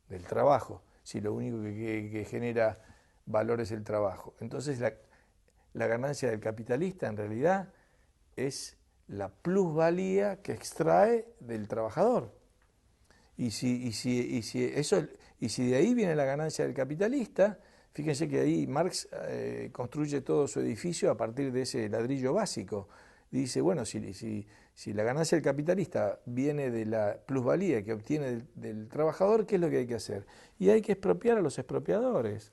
del trabajo, si lo único que genera valor es el trabajo. Entonces la ganancia del capitalista en realidad es la plusvalía que extrae del trabajador. Y si de ahí viene la ganancia del capitalista, fíjense que ahí Marx construye todo su edificio a partir de ese ladrillo básico. Dice, bueno, si la ganancia del capitalista viene de la plusvalía que obtiene del trabajador, ¿qué es lo que hay que hacer? Y hay que expropiar a los expropiadores.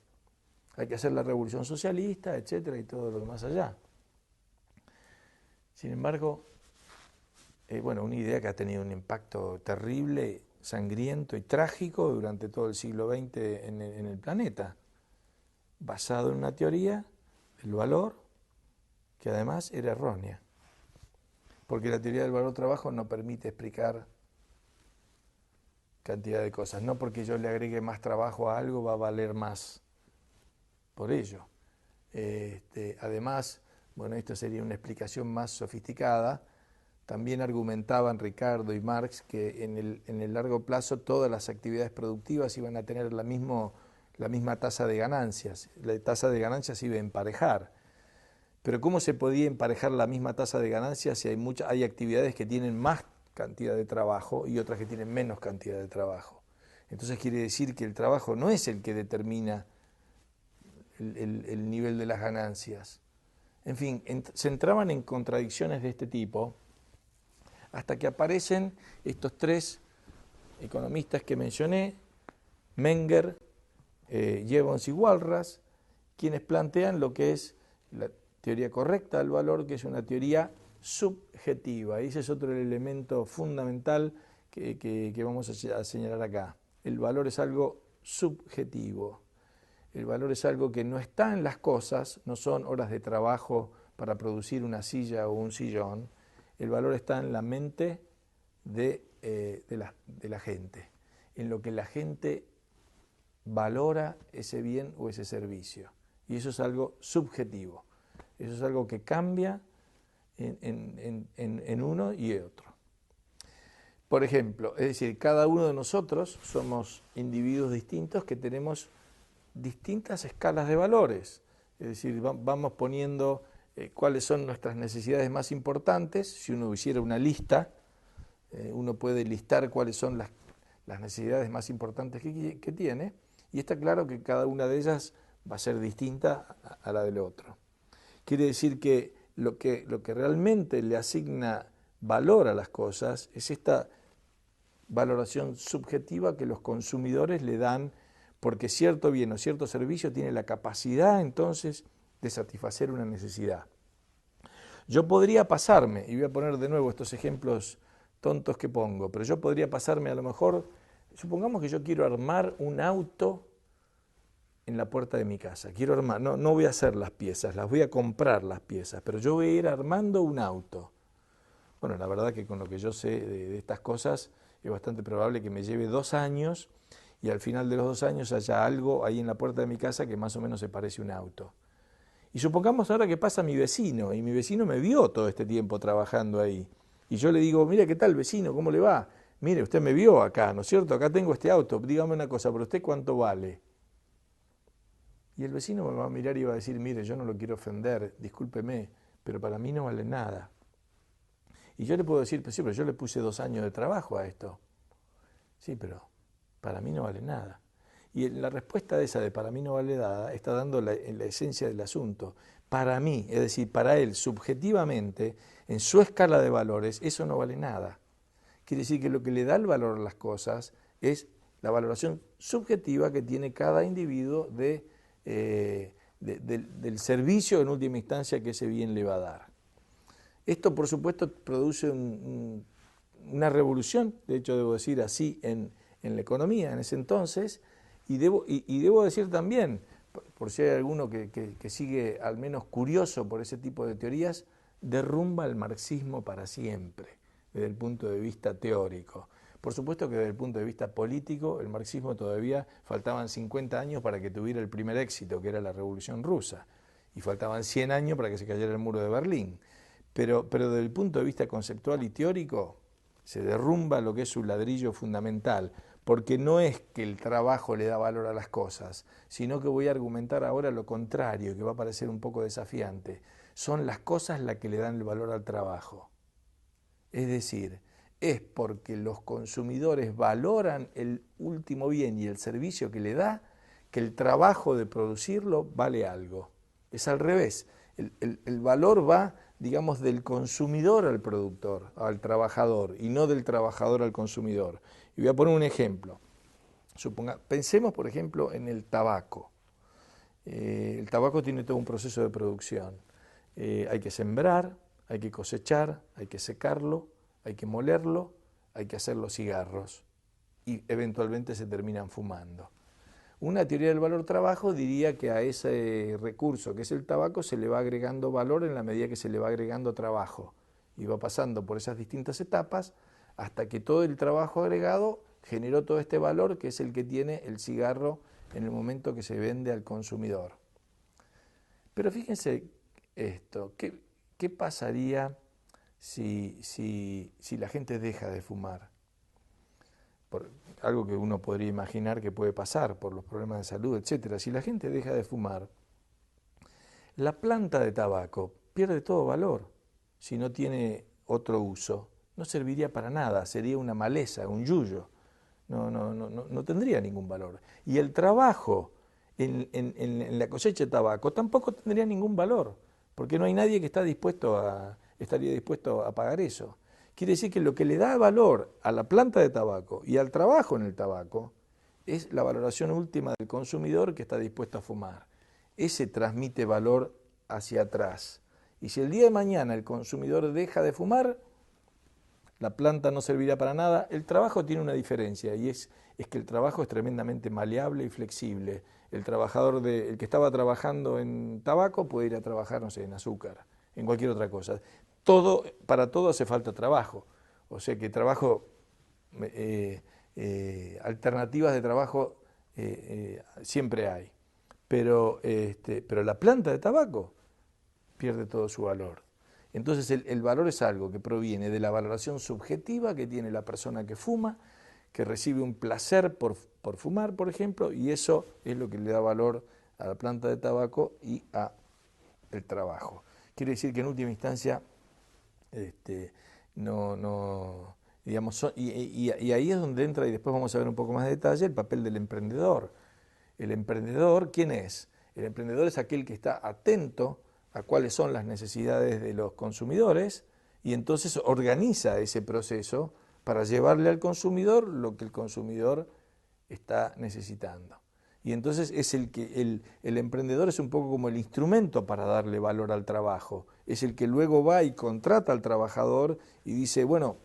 Hay que hacer la revolución socialista, etcétera, y todo lo demás allá. Sin embargo, bueno, una idea que ha tenido un impacto terrible, sangriento y trágico durante todo el siglo XX en el planeta, basado en una teoría del valor que además era errónea. Porque la teoría del valor trabajo no permite explicar cantidad de cosas. No porque yo le agregue más trabajo a algo va a valer más por ello. Además, bueno, esto sería una explicación más sofisticada. También argumentaban Ricardo y Marx que en el largo plazo todas las actividades productivas iban a tener la misma tasa de ganancias. La tasa de ganancias iba a emparejar. Pero ¿cómo se podía emparejar la misma tasa de ganancias si hay actividades que tienen más cantidad de trabajo y otras que tienen menos cantidad de trabajo? Entonces quiere decir que el trabajo no es el que determina el nivel de las ganancias. En fin, se entraban en contradicciones de este tipo hasta que aparecen estos tres economistas que mencioné, Menger, Jevons y Walras, quienes plantean lo que es la teoría correcta del valor, que es una teoría subjetiva. Y ese es otro elemento fundamental que vamos a señalar acá. El valor es algo subjetivo. El valor es algo que no está en las cosas, no son horas de trabajo para producir una silla o un sillón. El valor está en la mente de la gente, en lo que la gente valora ese bien o ese servicio. Y eso es algo subjetivo. Eso es algo que cambia en uno y otro. Por ejemplo, es decir, cada uno de nosotros somos individuos distintos que tenemos distintas escalas de valores. Es decir, vamos poniendo cuáles son nuestras necesidades más importantes. Si uno hiciera una lista, uno puede listar cuáles son las necesidades más importantes que tiene, y está claro que cada una de ellas va a ser distinta a la del otro. Quiere decir que lo que realmente le asigna valor a las cosas es esta valoración subjetiva que los consumidores le dan porque cierto bien o cierto servicio tiene la capacidad entonces de satisfacer una necesidad. Yo podría pasarme, y voy a poner de nuevo estos ejemplos tontos que pongo, pero yo podría pasarme a lo mejor, supongamos que yo quiero armar un auto en la puerta de mi casa, quiero armar, no voy a hacer las piezas, las voy a comprar las piezas, pero yo voy a ir armando un auto. Bueno, la verdad que con lo que yo sé de estas cosas es bastante probable que me lleve 2 años y al final de los 2 años haya algo ahí en la puerta de mi casa que más o menos se parece a un auto. Y supongamos ahora que pasa mi vecino, y mi vecino me vio todo este tiempo trabajando ahí. Y yo le digo, mira, ¿qué tal vecino? ¿Cómo le va? Mire, usted me vio acá, ¿no es cierto? Acá tengo este auto, dígame una cosa, pero ¿usted cuánto vale? Y el vecino me va a mirar y va a decir, mire, yo no lo quiero ofender, discúlpeme, pero para mí no vale nada. Y yo le puedo decir, pues sí, pero yo le puse 2 años de trabajo a esto. Sí, pero para mí no vale nada. Y la respuesta de esa de para mí no vale nada está dando la esencia del asunto. Para mí, es decir, para él, subjetivamente, en su escala de valores, eso no vale nada. Quiere decir que lo que le da el valor a las cosas es la valoración subjetiva que tiene cada individuo del servicio en última instancia que ese bien le va a dar. Esto, por supuesto, produce una revolución, de hecho debo decir así, en la economía en ese entonces, y debo decir también, por si hay alguno que sigue al menos curioso por ese tipo de teorías, derrumba el marxismo para siempre, desde el punto de vista teórico. Por supuesto que desde el punto de vista político, el marxismo todavía faltaban 50 años para que tuviera el primer éxito, que era la Revolución Rusa, y faltaban 100 años para que se cayera el muro de Berlín. Pero desde el punto de vista conceptual y teórico, se derrumba lo que es su ladrillo fundamental, porque no es que el trabajo le da valor a las cosas, sino que voy a argumentar ahora lo contrario, que va a parecer un poco desafiante. Son las cosas las que le dan el valor al trabajo. Es decir, es porque los consumidores valoran el último bien y el servicio que le da, que el trabajo de producirlo vale algo. Es al revés. El valor va, digamos, del consumidor al productor, al trabajador, y no del trabajador al consumidor. Y voy a poner un ejemplo. Pensemos, por ejemplo, en el tabaco. El tabaco tiene todo un proceso de producción. Hay que sembrar, hay que cosechar, hay que secarlo, hay que molerlo, hay que hacer los cigarros y eventualmente se terminan fumando. Una teoría del valor trabajo diría que a ese recurso que es el tabaco se le va agregando valor en la medida que se le va agregando trabajo y va pasando por esas distintas etapas hasta que todo el trabajo agregado generó todo este valor que es el que tiene el cigarro en el momento que se vende al consumidor. Pero fíjense esto, ¿qué pasaría si la gente deja de fumar? Algo que uno podría imaginar que puede pasar por los problemas de salud, etc. Si la gente deja de fumar, la planta de tabaco pierde todo valor si no tiene otro uso. No serviría para nada, sería una maleza, un yuyo. No tendría ningún valor. Y el trabajo en la cosecha de tabaco tampoco tendría ningún valor, porque no hay nadie que estaría dispuesto a pagar eso. Quiere decir que lo que le da valor a la planta de tabaco y al trabajo en el tabaco es la valoración última del consumidor que está dispuesto a fumar. Ese transmite valor hacia atrás. Y si el día de mañana el consumidor deja de fumar, la planta no servirá para nada. El trabajo tiene una diferencia y es que el trabajo es tremendamente maleable y flexible. El que estaba trabajando en tabaco puede ir a trabajar, no sé, en azúcar, en cualquier otra cosa. Para todo hace falta trabajo. O sea que alternativas de trabajo siempre hay. Pero la planta de tabaco pierde todo su valor. Entonces el valor es algo que proviene de la valoración subjetiva que tiene la persona que fuma, que recibe un placer por fumar, por ejemplo, y eso es lo que le da valor a la planta de tabaco y al trabajo. quiere decir que en última instancia digamos, y ahí es donde entra, y después vamos a ver un poco más de detalle, el papel del emprendedor. El emprendedor, ¿quién es? El emprendedor es aquel que está atento a cuáles son las necesidades de los consumidores y entonces organiza ese proceso para llevarle al consumidor lo que el consumidor está necesitando. Y entonces es el emprendedor es un poco como el instrumento para darle valor al trabajo. Es el que luego va y contrata al trabajador y dice, bueno,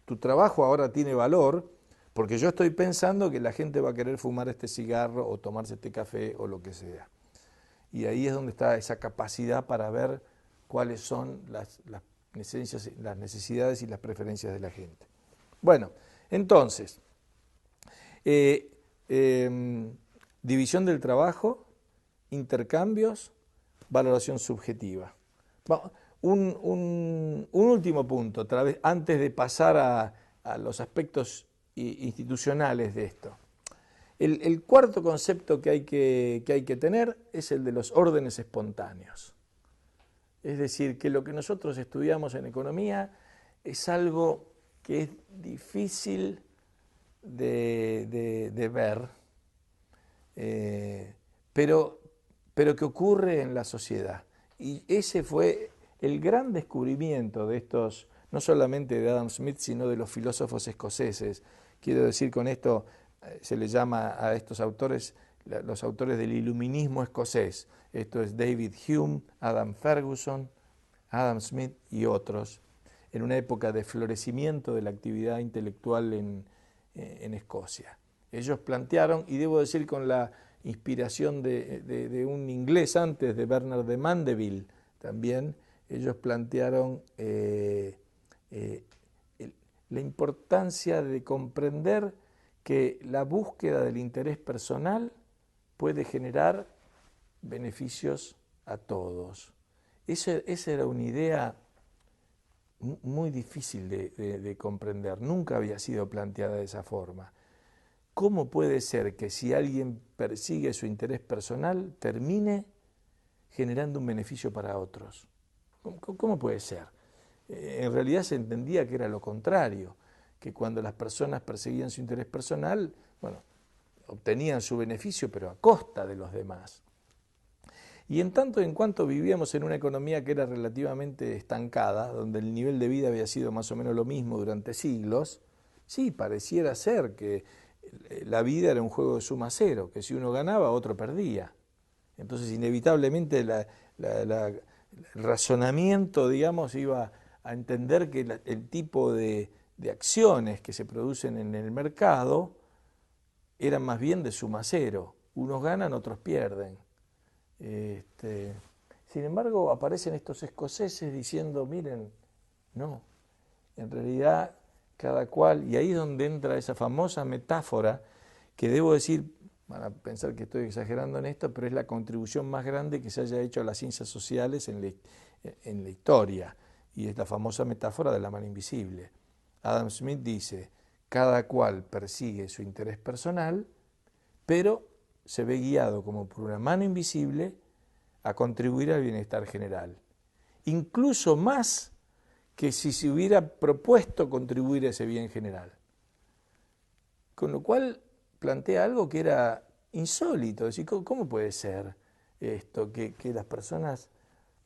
tu trabajo ahora tiene valor porque yo estoy pensando que la gente va a querer fumar este cigarro o tomarse este café o lo que sea. Y ahí es donde está esa capacidad para ver cuáles son las necesidades y las preferencias de la gente. Bueno, entonces, división del trabajo, intercambios, valoración subjetiva. Un último punto, antes de pasar a los aspectos institucionales de esto. El cuarto concepto que hay que tener es el de los órdenes espontáneos. Es decir, que lo que nosotros estudiamos en economía es algo que es difícil de ver, pero que ocurre en la sociedad. Y ese fue el gran descubrimiento de estos, no solamente de Adam Smith, sino de los filósofos escoceses. Quiero decir con esto, se les llama a estos autores los autores del iluminismo escocés. Esto es David Hume, Adam Ferguson, Adam Smith y otros, en una época de florecimiento de la actividad intelectual en Escocia. Ellos plantearon, y debo decir con la inspiración de un inglés antes, de Bernard de Mandeville también, ellos plantearon la importancia de comprender que la búsqueda del interés personal puede generar beneficios a todos. Esa era una idea muy difícil de comprender, nunca había sido planteada de esa forma. ¿Cómo puede ser que si alguien persigue su interés personal termine generando un beneficio para otros? ¿Cómo puede ser? En realidad se entendía que era lo contrario, que cuando las personas perseguían su interés personal, bueno, obtenían su beneficio, pero a costa de los demás. Y en tanto en cuanto vivíamos en una economía que era relativamente estancada, donde el nivel de vida había sido más o menos lo mismo durante siglos, sí, pareciera ser que la vida era un juego de suma cero, que si uno ganaba, otro perdía. Entonces, inevitablemente, el razonamiento, digamos, iba a entender que el tipo de acciones que se producen en el mercado eran más bien de suma cero. Unos ganan, otros pierden. Sin embargo, aparecen estos escoceses diciendo, miren, no, en realidad cada cual, y ahí es donde entra esa famosa metáfora que debo decir, van a pensar que estoy exagerando en esto, pero es la contribución más grande que se haya hecho a las ciencias sociales en la historia, y es la famosa metáfora de la mano invisible. Adam Smith dice, cada cual persigue su interés personal, pero se ve guiado como por una mano invisible a contribuir al bienestar general. Incluso más que si se hubiera propuesto contribuir a ese bien general. Con lo cual plantea algo que era insólito. Es decir, ¿cómo puede ser esto? Que las personas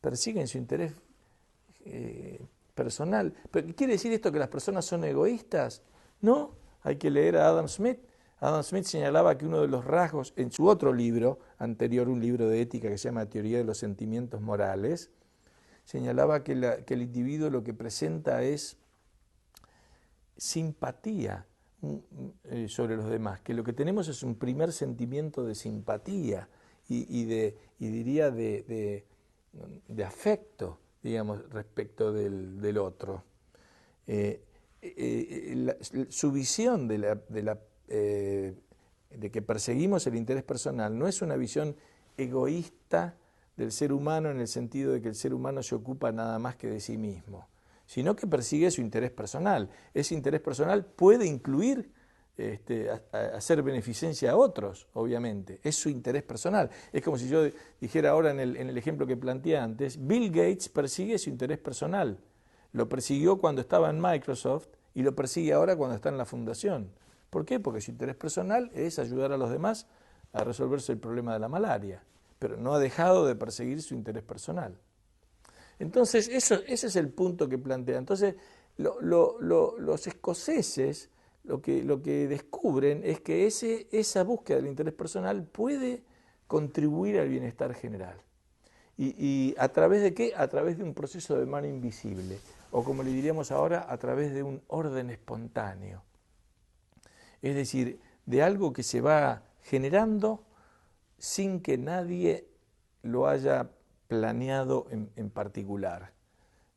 persiguen su interés personal. ¿Pero quiere decir esto que las personas son egoístas? No, hay que leer a Adam Smith. Adam Smith señalaba que uno de los rasgos, en su otro libro anterior, un libro de ética que se llama Teoría de los Sentimientos Morales, señalaba que el individuo lo que presenta es simpatía sobre los demás, que lo que tenemos es un primer sentimiento de simpatía y diría de afecto, digamos, respecto del otro. Su visión de que perseguimos el interés personal no es una visión egoísta del ser humano en el sentido de que el ser humano se ocupa nada más que de sí mismo, sino que persigue su interés personal. Ese interés personal puede incluir hacer beneficencia a otros, obviamente. Es su interés personal. Es como si yo dijera ahora en el ejemplo que planteé antes, Bill Gates persigue su interés personal. Lo persiguió cuando estaba en Microsoft y lo persigue ahora cuando está en la fundación. ¿Por qué? Porque su interés personal es ayudar a los demás a resolverse el problema de la malaria, pero no ha dejado de perseguir su interés personal. Entonces, ese es el punto que plantea. Entonces, los escoceses lo que descubren es que esa búsqueda del interés personal puede contribuir al bienestar general. ¿Y a través de qué? A través de un proceso de mano invisible, o como le diríamos ahora, a través de un orden espontáneo. Es decir, de algo que se va generando sin que nadie lo haya planeado en particular.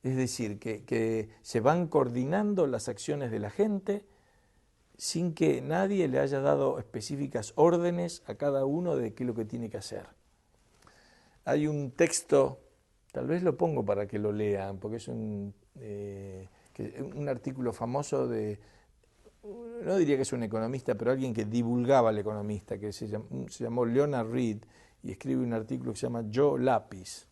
Es decir, que se van coordinando las acciones de la gente sin que nadie le haya dado específicas órdenes a cada uno de qué es lo que tiene que hacer. Hay un texto, tal vez lo pongo para que lo lean, porque es un artículo famoso de, no diría que es un economista, pero alguien que divulgaba al economista, que se llamó Leonard Read, y escribe un artículo que se llama Yo Lápiz,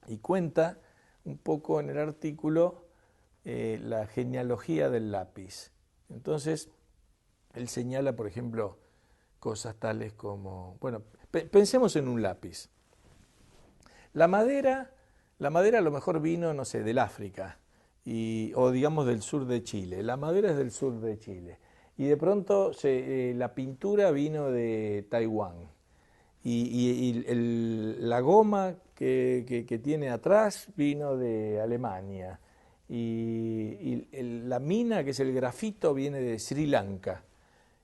y cuenta un poco en el artículo la genealogía del lápiz. Entonces, él señala, por ejemplo, cosas tales como, bueno, pensemos en un lápiz. La madera a lo mejor vino, no sé, del África, o digamos del sur de Chile. La madera es del sur de Chile. Y de pronto la pintura vino de Taiwán. La goma que tiene atrás vino de Alemania. La mina, que es el grafito, viene de Sri Lanka.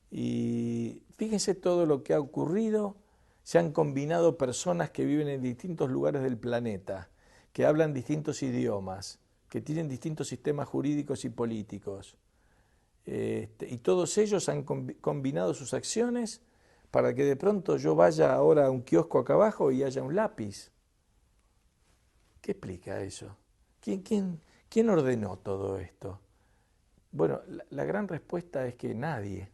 Y fíjense todo lo que ha ocurrido. Se han combinado personas que viven en distintos lugares del planeta, que hablan distintos idiomas, que tienen distintos sistemas jurídicos y políticos. Y todos ellos han combinado sus acciones para que de pronto yo vaya ahora a un kiosco acá abajo y haya un lápiz. ¿Qué explica eso? ¿Quién ordenó todo esto? Bueno, la gran respuesta es que nadie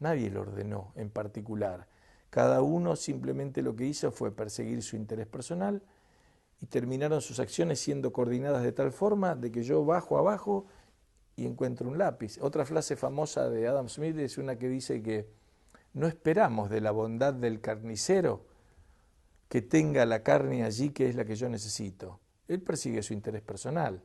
lo ordenó en particular. Cada uno simplemente lo que hizo fue perseguir su interés personal y terminaron sus acciones siendo coordinadas de tal forma de que yo bajo abajo y encuentro un lápiz. Otra frase famosa de Adam Smith es una que dice que no esperamos de la bondad del carnicero que tenga la carne allí que es la que yo necesito. Él persigue su interés personal.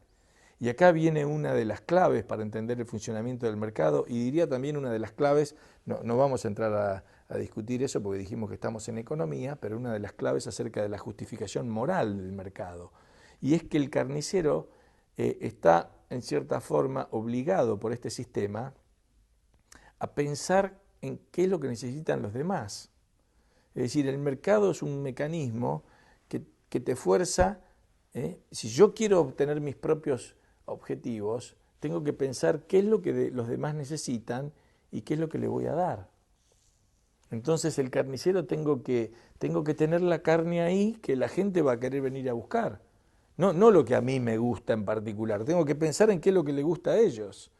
Y acá viene una de las claves para entender el funcionamiento del mercado, y diría también una de las claves, no vamos a entrar a discutir eso porque dijimos que estamos en economía, pero una de las claves acerca de la justificación moral del mercado. Y es que el carnicero está en cierta forma obligado por este sistema a pensar en qué es lo que necesitan los demás. Es decir, el mercado es un mecanismo que te fuerza, si yo quiero obtener mis propios objetivos, tengo que pensar qué es lo que los demás necesitan y qué es lo que le voy a dar. Entonces el carnicero tengo que tener la carne ahí que la gente va a querer venir a buscar. No lo que a mí me gusta en particular, tengo que pensar en qué es lo que le gusta a ellos.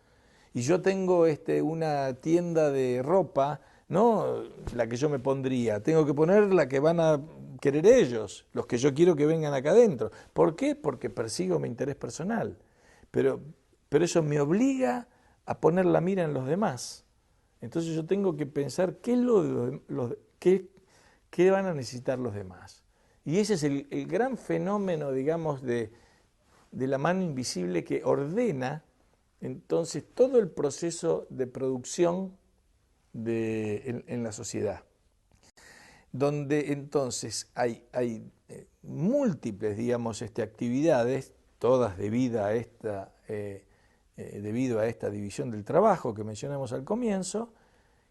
Y yo tengo una tienda de ropa, no la que yo me pondría, tengo que poner la que van a querer ellos, los que yo quiero que vengan acá adentro. ¿Por qué? Porque persigo mi interés personal. Pero eso me obliga a poner la mira en los demás. Entonces yo tengo que pensar qué van a necesitar los demás. Y ese es el gran fenómeno, digamos, de la mano invisible que ordena entonces todo el proceso de producción en la sociedad, donde entonces hay múltiples, digamos, actividades, todas debido a esta división del trabajo que mencionamos al comienzo,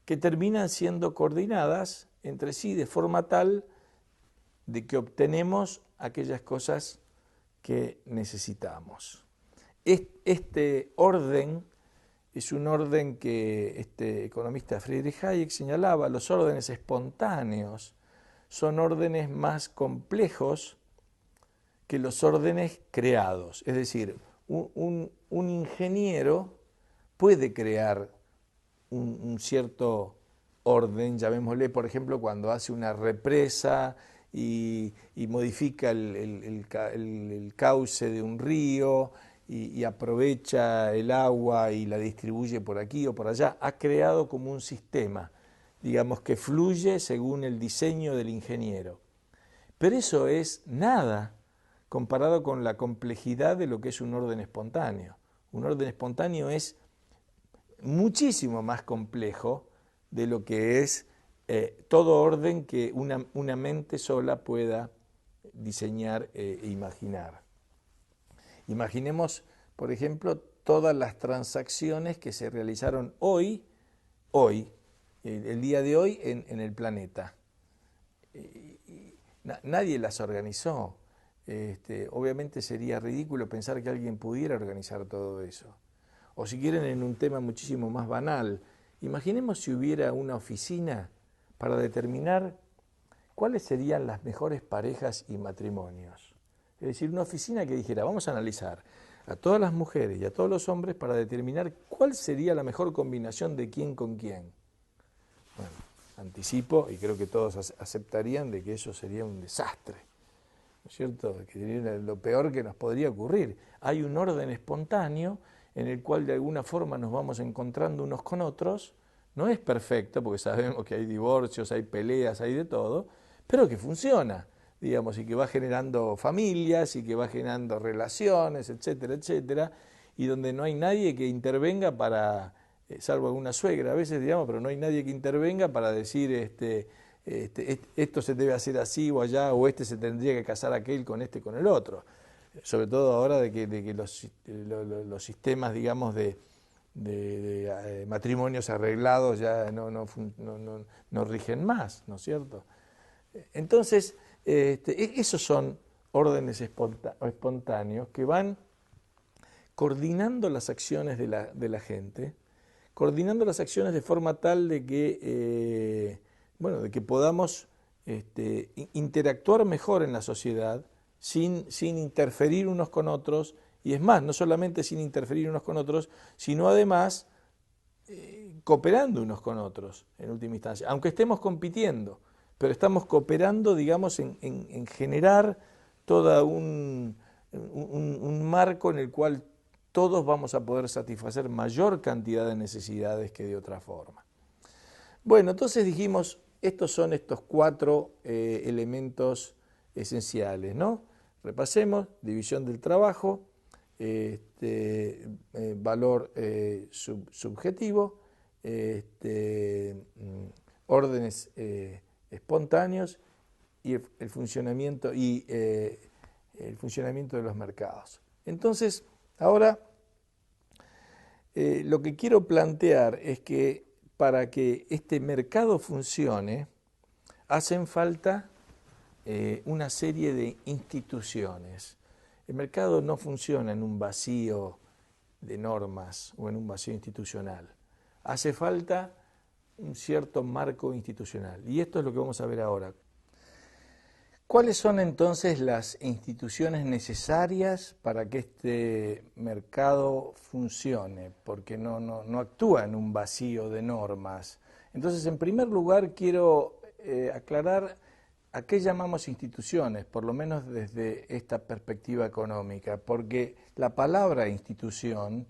que terminan siendo coordinadas entre sí de forma tal de que obtenemos aquellas cosas que necesitamos. Este orden es un orden que este economista Friedrich Hayek señalaba. Los órdenes espontáneos son órdenes más complejos que los órdenes creados. Es decir, un ingeniero puede crear un cierto orden, llamémosle, por ejemplo, cuando hace una represa y modifica el cauce de un río y aprovecha el agua y la distribuye por aquí o por allá, ha creado como un sistema, digamos, que fluye según el diseño del ingeniero. Pero eso es nada comparado con la complejidad de lo que es un orden espontáneo. Un orden espontáneo es muchísimo más complejo de lo que es todo orden que una mente sola pueda diseñar e imaginar. Imaginemos, por ejemplo, todas las transacciones que se realizaron hoy, el día de hoy en el planeta. Nadie las organizó. Obviamente sería ridículo pensar que alguien pudiera organizar todo eso. O si quieren, en un tema muchísimo más banal, imaginemos si hubiera una oficina para determinar cuáles serían las mejores parejas y matrimonios. Es decir, una oficina que dijera, vamos a analizar a todas las mujeres y a todos los hombres para determinar cuál sería la mejor combinación de quién con quién. Bueno, anticipo, y creo que todos aceptarían, de que eso sería un desastre, ¿no es cierto? Que sería lo peor que nos podría ocurrir. Hay un orden espontáneo en el cual de alguna forma nos vamos encontrando unos con otros. No es perfecto, porque sabemos que hay divorcios, hay peleas, hay de todo, pero que funciona, digamos, y que va generando familias y que va generando relaciones, etcétera, etcétera, y donde no hay nadie que intervenga para, salvo alguna suegra a veces, digamos, pero no hay nadie que intervenga para decir esto se debe hacer así o allá, o se tendría que casar aquel con el otro. Sobre todo ahora de que los sistemas, digamos, de matrimonios arreglados ya no rigen más, ¿no es cierto? Entonces, esos son órdenes espontáneos que van coordinando las acciones de la gente, coordinando las acciones de forma tal de que, de que podamos interactuar mejor en la sociedad sin interferir unos con otros, y es más, no solamente sin interferir unos con otros, sino además cooperando unos con otros, en última instancia, aunque estemos compitiendo, pero estamos cooperando, digamos, en generar todo un marco en el cual todos vamos a poder satisfacer mayor cantidad de necesidades que de otra forma. Bueno, entonces dijimos, estos son estos 4 elementos esenciales, ¿no? Repasemos: división del trabajo, valor subjetivo, órdenes espontáneos y el funcionamiento de los mercados. Entonces, ahora lo que quiero plantear es que para que este mercado funcione hacen falta una serie de instituciones. El mercado no funciona en un vacío de normas o en un vacío institucional. Hace falta un cierto marco institucional. Y esto es lo que vamos a ver ahora. ¿Cuáles son entonces las instituciones necesarias para que este mercado funcione? Porque no actúa en un vacío de normas. Entonces, en primer lugar, quiero aclarar a qué llamamos instituciones, por lo menos desde esta perspectiva económica, porque la palabra institución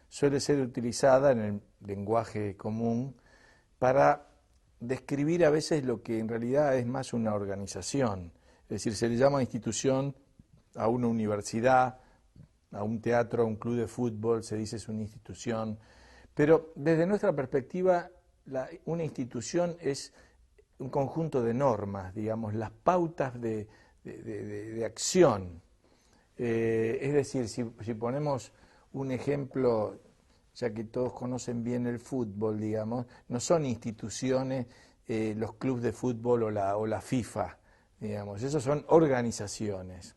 suele ser utilizada en el lenguaje común para describir a veces lo que en realidad es más una organización. Es decir, se le llama institución a una universidad, a un teatro, a un club de fútbol, se dice es una institución. Pero desde nuestra perspectiva, una institución es un conjunto de normas, digamos, las pautas de acción. Es decir, si ponemos un ejemplo, ya que todos conocen bien el fútbol, digamos, no son instituciones los clubes de fútbol o la FIFA, digamos, esos son organizaciones.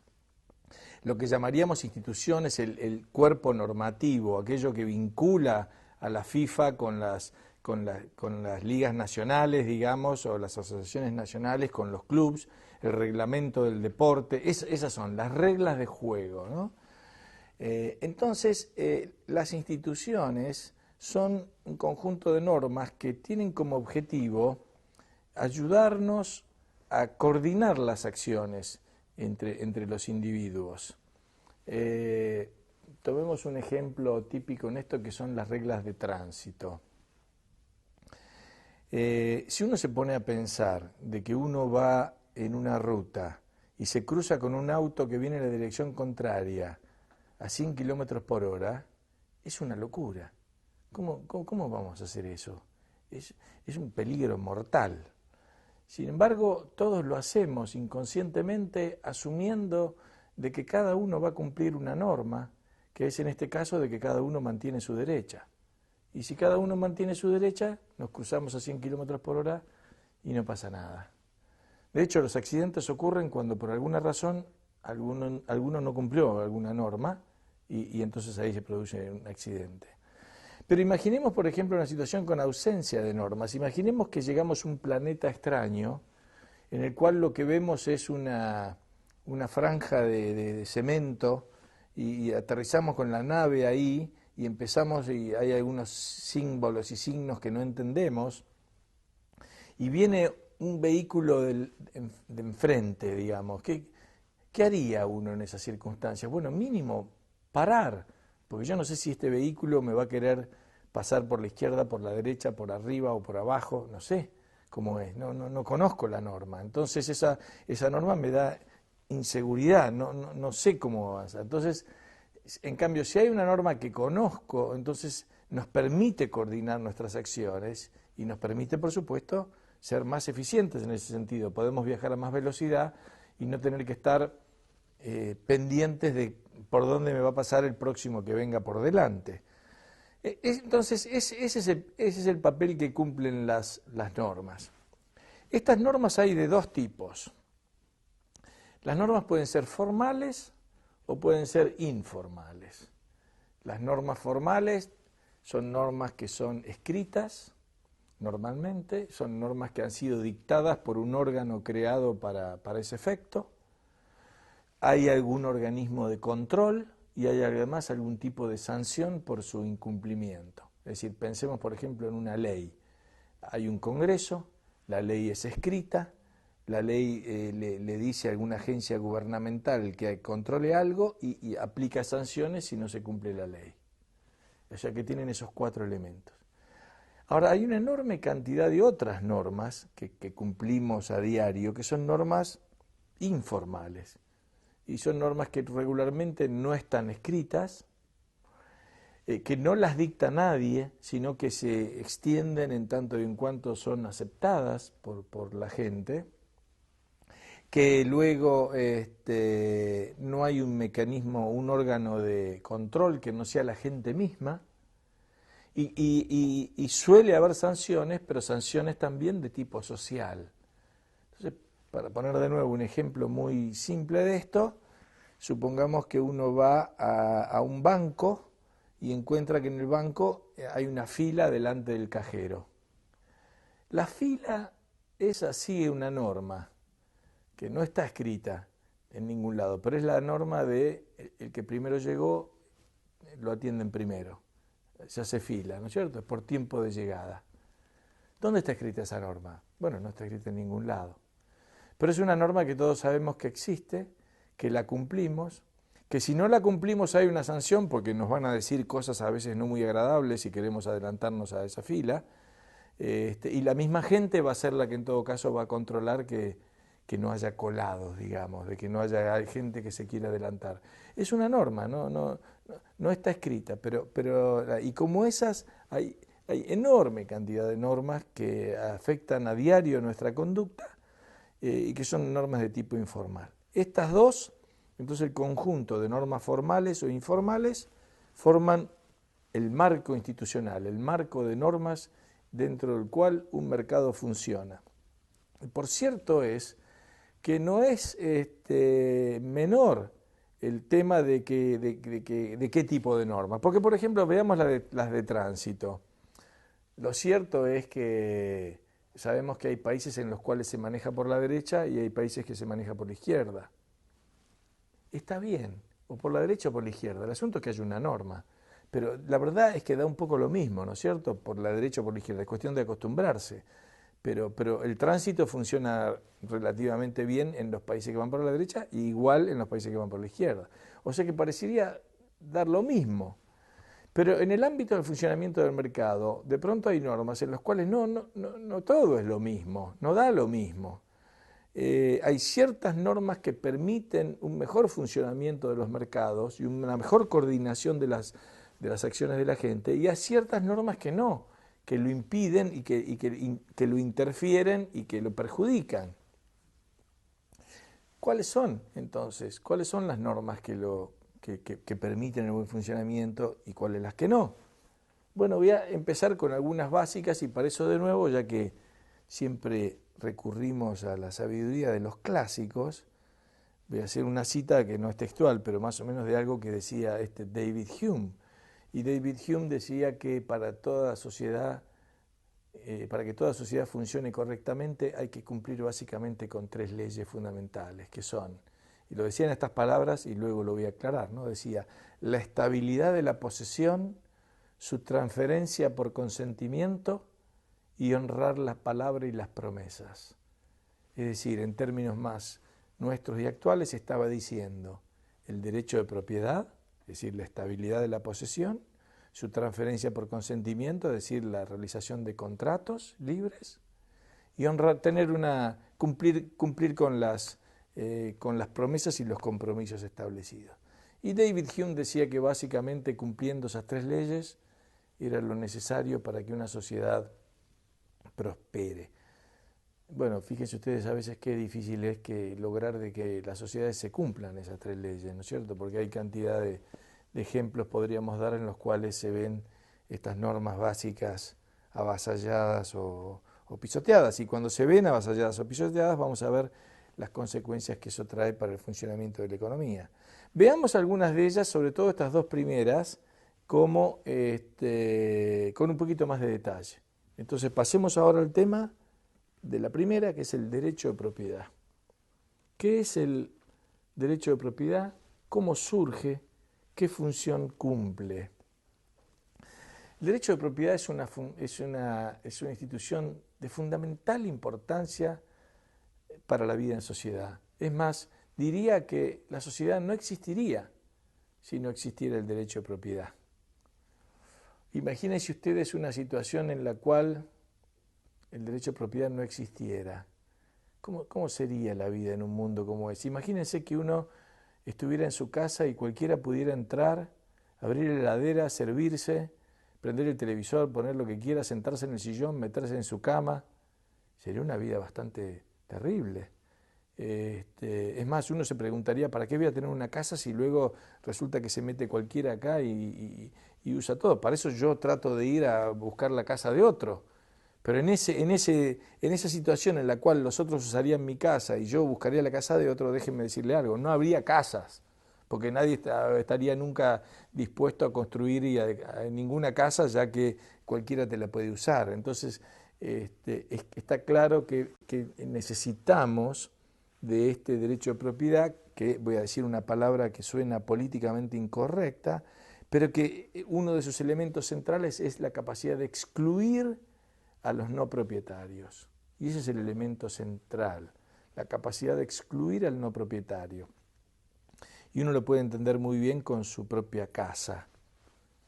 Lo que llamaríamos instituciones, el cuerpo normativo, aquello que vincula a la FIFA con las ligas nacionales, digamos, o las asociaciones nacionales, con los clubes, el reglamento del deporte, esas son las reglas de juego, ¿no? Entonces, las instituciones son un conjunto de normas que tienen como objetivo ayudarnos a coordinar las acciones entre los individuos. Tomemos un ejemplo típico en esto que son las reglas de tránsito. Si uno se pone a pensar de que uno va en una ruta y se cruza con un auto que viene en la dirección contraria a 100 kilómetros por hora, es una locura. ¿Cómo vamos a hacer eso? Es un peligro mortal. Sin embargo, todos lo hacemos inconscientemente asumiendo de que cada uno va a cumplir una norma, que es en este caso de que cada uno mantiene su derecha. Y si cada uno mantiene su derecha, nos cruzamos a 100 kilómetros por hora y no pasa nada. De hecho, los accidentes ocurren cuando por alguna razón alguno no cumplió alguna norma y entonces ahí se produce un accidente. Pero imaginemos, por ejemplo, una situación con ausencia de normas. Imaginemos que llegamos a un planeta extraño en el cual lo que vemos es una franja de cemento y aterrizamos con la nave ahí y empezamos y hay algunos símbolos y signos que no entendemos y viene un vehículo de enfrente, digamos. ¿Qué haría uno en esas circunstancias? Bueno, mínimo parar, porque yo no sé si este vehículo me va a querer pasar por la izquierda, por la derecha, por arriba o por abajo, no sé cómo es, no conozco la norma. Entonces esa norma me da inseguridad, no sé cómo avanzar. Entonces, en cambio, si hay una norma que conozco, entonces nos permite coordinar nuestras acciones y nos permite, por supuesto, ser más eficientes en ese sentido. Podemos viajar a más velocidad y no tener que estar pendientes de por dónde me va a pasar el próximo que venga por delante. Entonces, ese es el papel que cumplen las normas. Estas normas hay de dos tipos. Las normas pueden ser formales o pueden ser informales. Las normas formales son normas que son escritas, normalmente, son normas que han sido dictadas por un órgano creado para ese efecto. Hay algún organismo de control y hay además algún tipo de sanción por su incumplimiento. Es decir, pensemos por ejemplo en una ley. Hay un Congreso, la ley es escrita, la ley le dice a alguna agencia gubernamental que controle algo y aplica sanciones si no se cumple la ley. O sea que tienen esos cuatro elementos. Ahora, hay una enorme cantidad de otras normas que cumplimos a diario, que son normas informales. Y son normas que regularmente no están escritas, que no las dicta nadie, sino que se extienden en tanto y en cuanto son aceptadas por la gente, que luego no hay un mecanismo, un órgano de control que no sea la gente misma, y suele haber sanciones, pero sanciones también de tipo social. Entonces, para poner de nuevo un ejemplo muy simple de esto, supongamos que uno va a un banco y encuentra que en el banco hay una fila delante del cajero. La fila es así una norma que no está escrita en ningún lado, pero es la norma de el que primero llegó lo atienden primero. Se hace fila, ¿no es cierto? Es por tiempo de llegada. ¿Dónde está escrita esa norma? Bueno, no está escrita en ningún lado. Pero es una norma que todos sabemos que existe, que la cumplimos, que si no la cumplimos hay una sanción porque nos van a decir cosas a veces no muy agradables si queremos adelantarnos a esa fila, y la misma gente va a ser la que en todo caso va a controlar que no haya colados, digamos, de que no haya gente que se quiera adelantar. Es una norma, no está escrita, pero y como esas hay enorme cantidad de normas que afectan a diario nuestra conducta y que son normas de tipo informal. Estas dos, entonces el conjunto de normas formales o informales, forman el marco institucional, el marco de normas dentro del cual un mercado funciona. Y por cierto es que no es menor el tema de qué tipo de normas. Porque, por ejemplo, veamos las de tránsito. Lo cierto es que sabemos que hay países en los cuales se maneja por la derecha y hay países que se maneja por la izquierda. Está bien, o por la derecha o por la izquierda. El asunto es que haya una norma. Pero la verdad es que da un poco lo mismo, ¿no es cierto? Por la derecha o por la izquierda, es cuestión de acostumbrarse. Pero el tránsito funciona relativamente bien en los países que van por la derecha y igual en los países que van por la izquierda. O sea que parecería dar lo mismo. Pero en el ámbito del funcionamiento del mercado, de pronto hay normas en las cuales no todo es lo mismo, no da lo mismo. Hay ciertas normas que permiten un mejor funcionamiento de los mercados y una mejor coordinación de las acciones de la gente, y hay ciertas normas que no, que lo impiden y que lo interfieren y que lo perjudican. ¿Cuáles son entonces? ¿Cuáles son las normas que permiten el buen funcionamiento y cuáles las que no? Bueno, voy a empezar con algunas básicas y para eso de nuevo, ya que siempre recurrimos a la sabiduría de los clásicos, voy a hacer una cita que no es textual, pero más o menos de algo que decía David Hume. Y David Hume decía que para que toda sociedad funcione correctamente hay que cumplir básicamente con tres leyes fundamentales, que son, y lo decía en estas palabras y luego lo voy a aclarar, ¿no? Decía, la estabilidad de la posesión, su transferencia por consentimiento y honrar la palabra y las promesas. Es decir, en términos más nuestros y actuales estaba diciendo el derecho de propiedad, es decir, la estabilidad de la posesión, su transferencia por consentimiento, es decir, la realización de contratos libres, y honrar, cumplir con las promesas y los compromisos establecidos. Y David Hume decía que básicamente cumpliendo esas tres leyes era lo necesario para que una sociedad prospere. Bueno, fíjense ustedes a veces qué difícil es que lograr de que las sociedades se cumplan esas tres leyes, ¿no es cierto? Porque hay cantidad de ejemplos podríamos dar en los cuales se ven estas normas básicas avasalladas o pisoteadas. Y cuando se ven avasalladas o pisoteadas, vamos a ver las consecuencias que eso trae para el funcionamiento de la economía. Veamos algunas de ellas, sobre todo estas dos primeras, como con un poquito más de detalle. Entonces pasemos ahora al tema de la primera, que es el derecho de propiedad. ¿Qué es el derecho de propiedad? ¿Cómo surge? ¿Qué función cumple? El derecho de propiedad es una institución de fundamental importancia para la vida en sociedad. Es más, diría que la sociedad no existiría si no existiera el derecho de propiedad. Imagínense ustedes una situación en la cual el derecho de propiedad no existiera. ¿Cómo sería la vida en un mundo como ese? Imagínense que uno estuviera en su casa y cualquiera pudiera entrar, abrir la heladera, servirse, prender el televisor, poner lo que quiera, sentarse en el sillón, meterse en su cama. Sería una vida bastante terrible. Es más, uno se preguntaría, ¿para qué voy a tener una casa si luego resulta que se mete cualquiera acá y usa todo? Para eso yo trato de ir a buscar la casa de otro. Pero en esa situación en la cual los otros usarían mi casa y yo buscaría la casa de otro, déjenme decirle algo, no habría casas, porque nadie estaría nunca dispuesto a construir ninguna casa, ya que cualquiera te la puede usar. Entonces, está claro que necesitamos de este derecho de propiedad, que voy a decir una palabra que suena políticamente incorrecta, pero que uno de sus elementos centrales es la capacidad de excluir a los no propietarios. Y ese es el elemento central, la capacidad de excluir al no propietario. Y uno lo puede entender muy bien con su propia casa.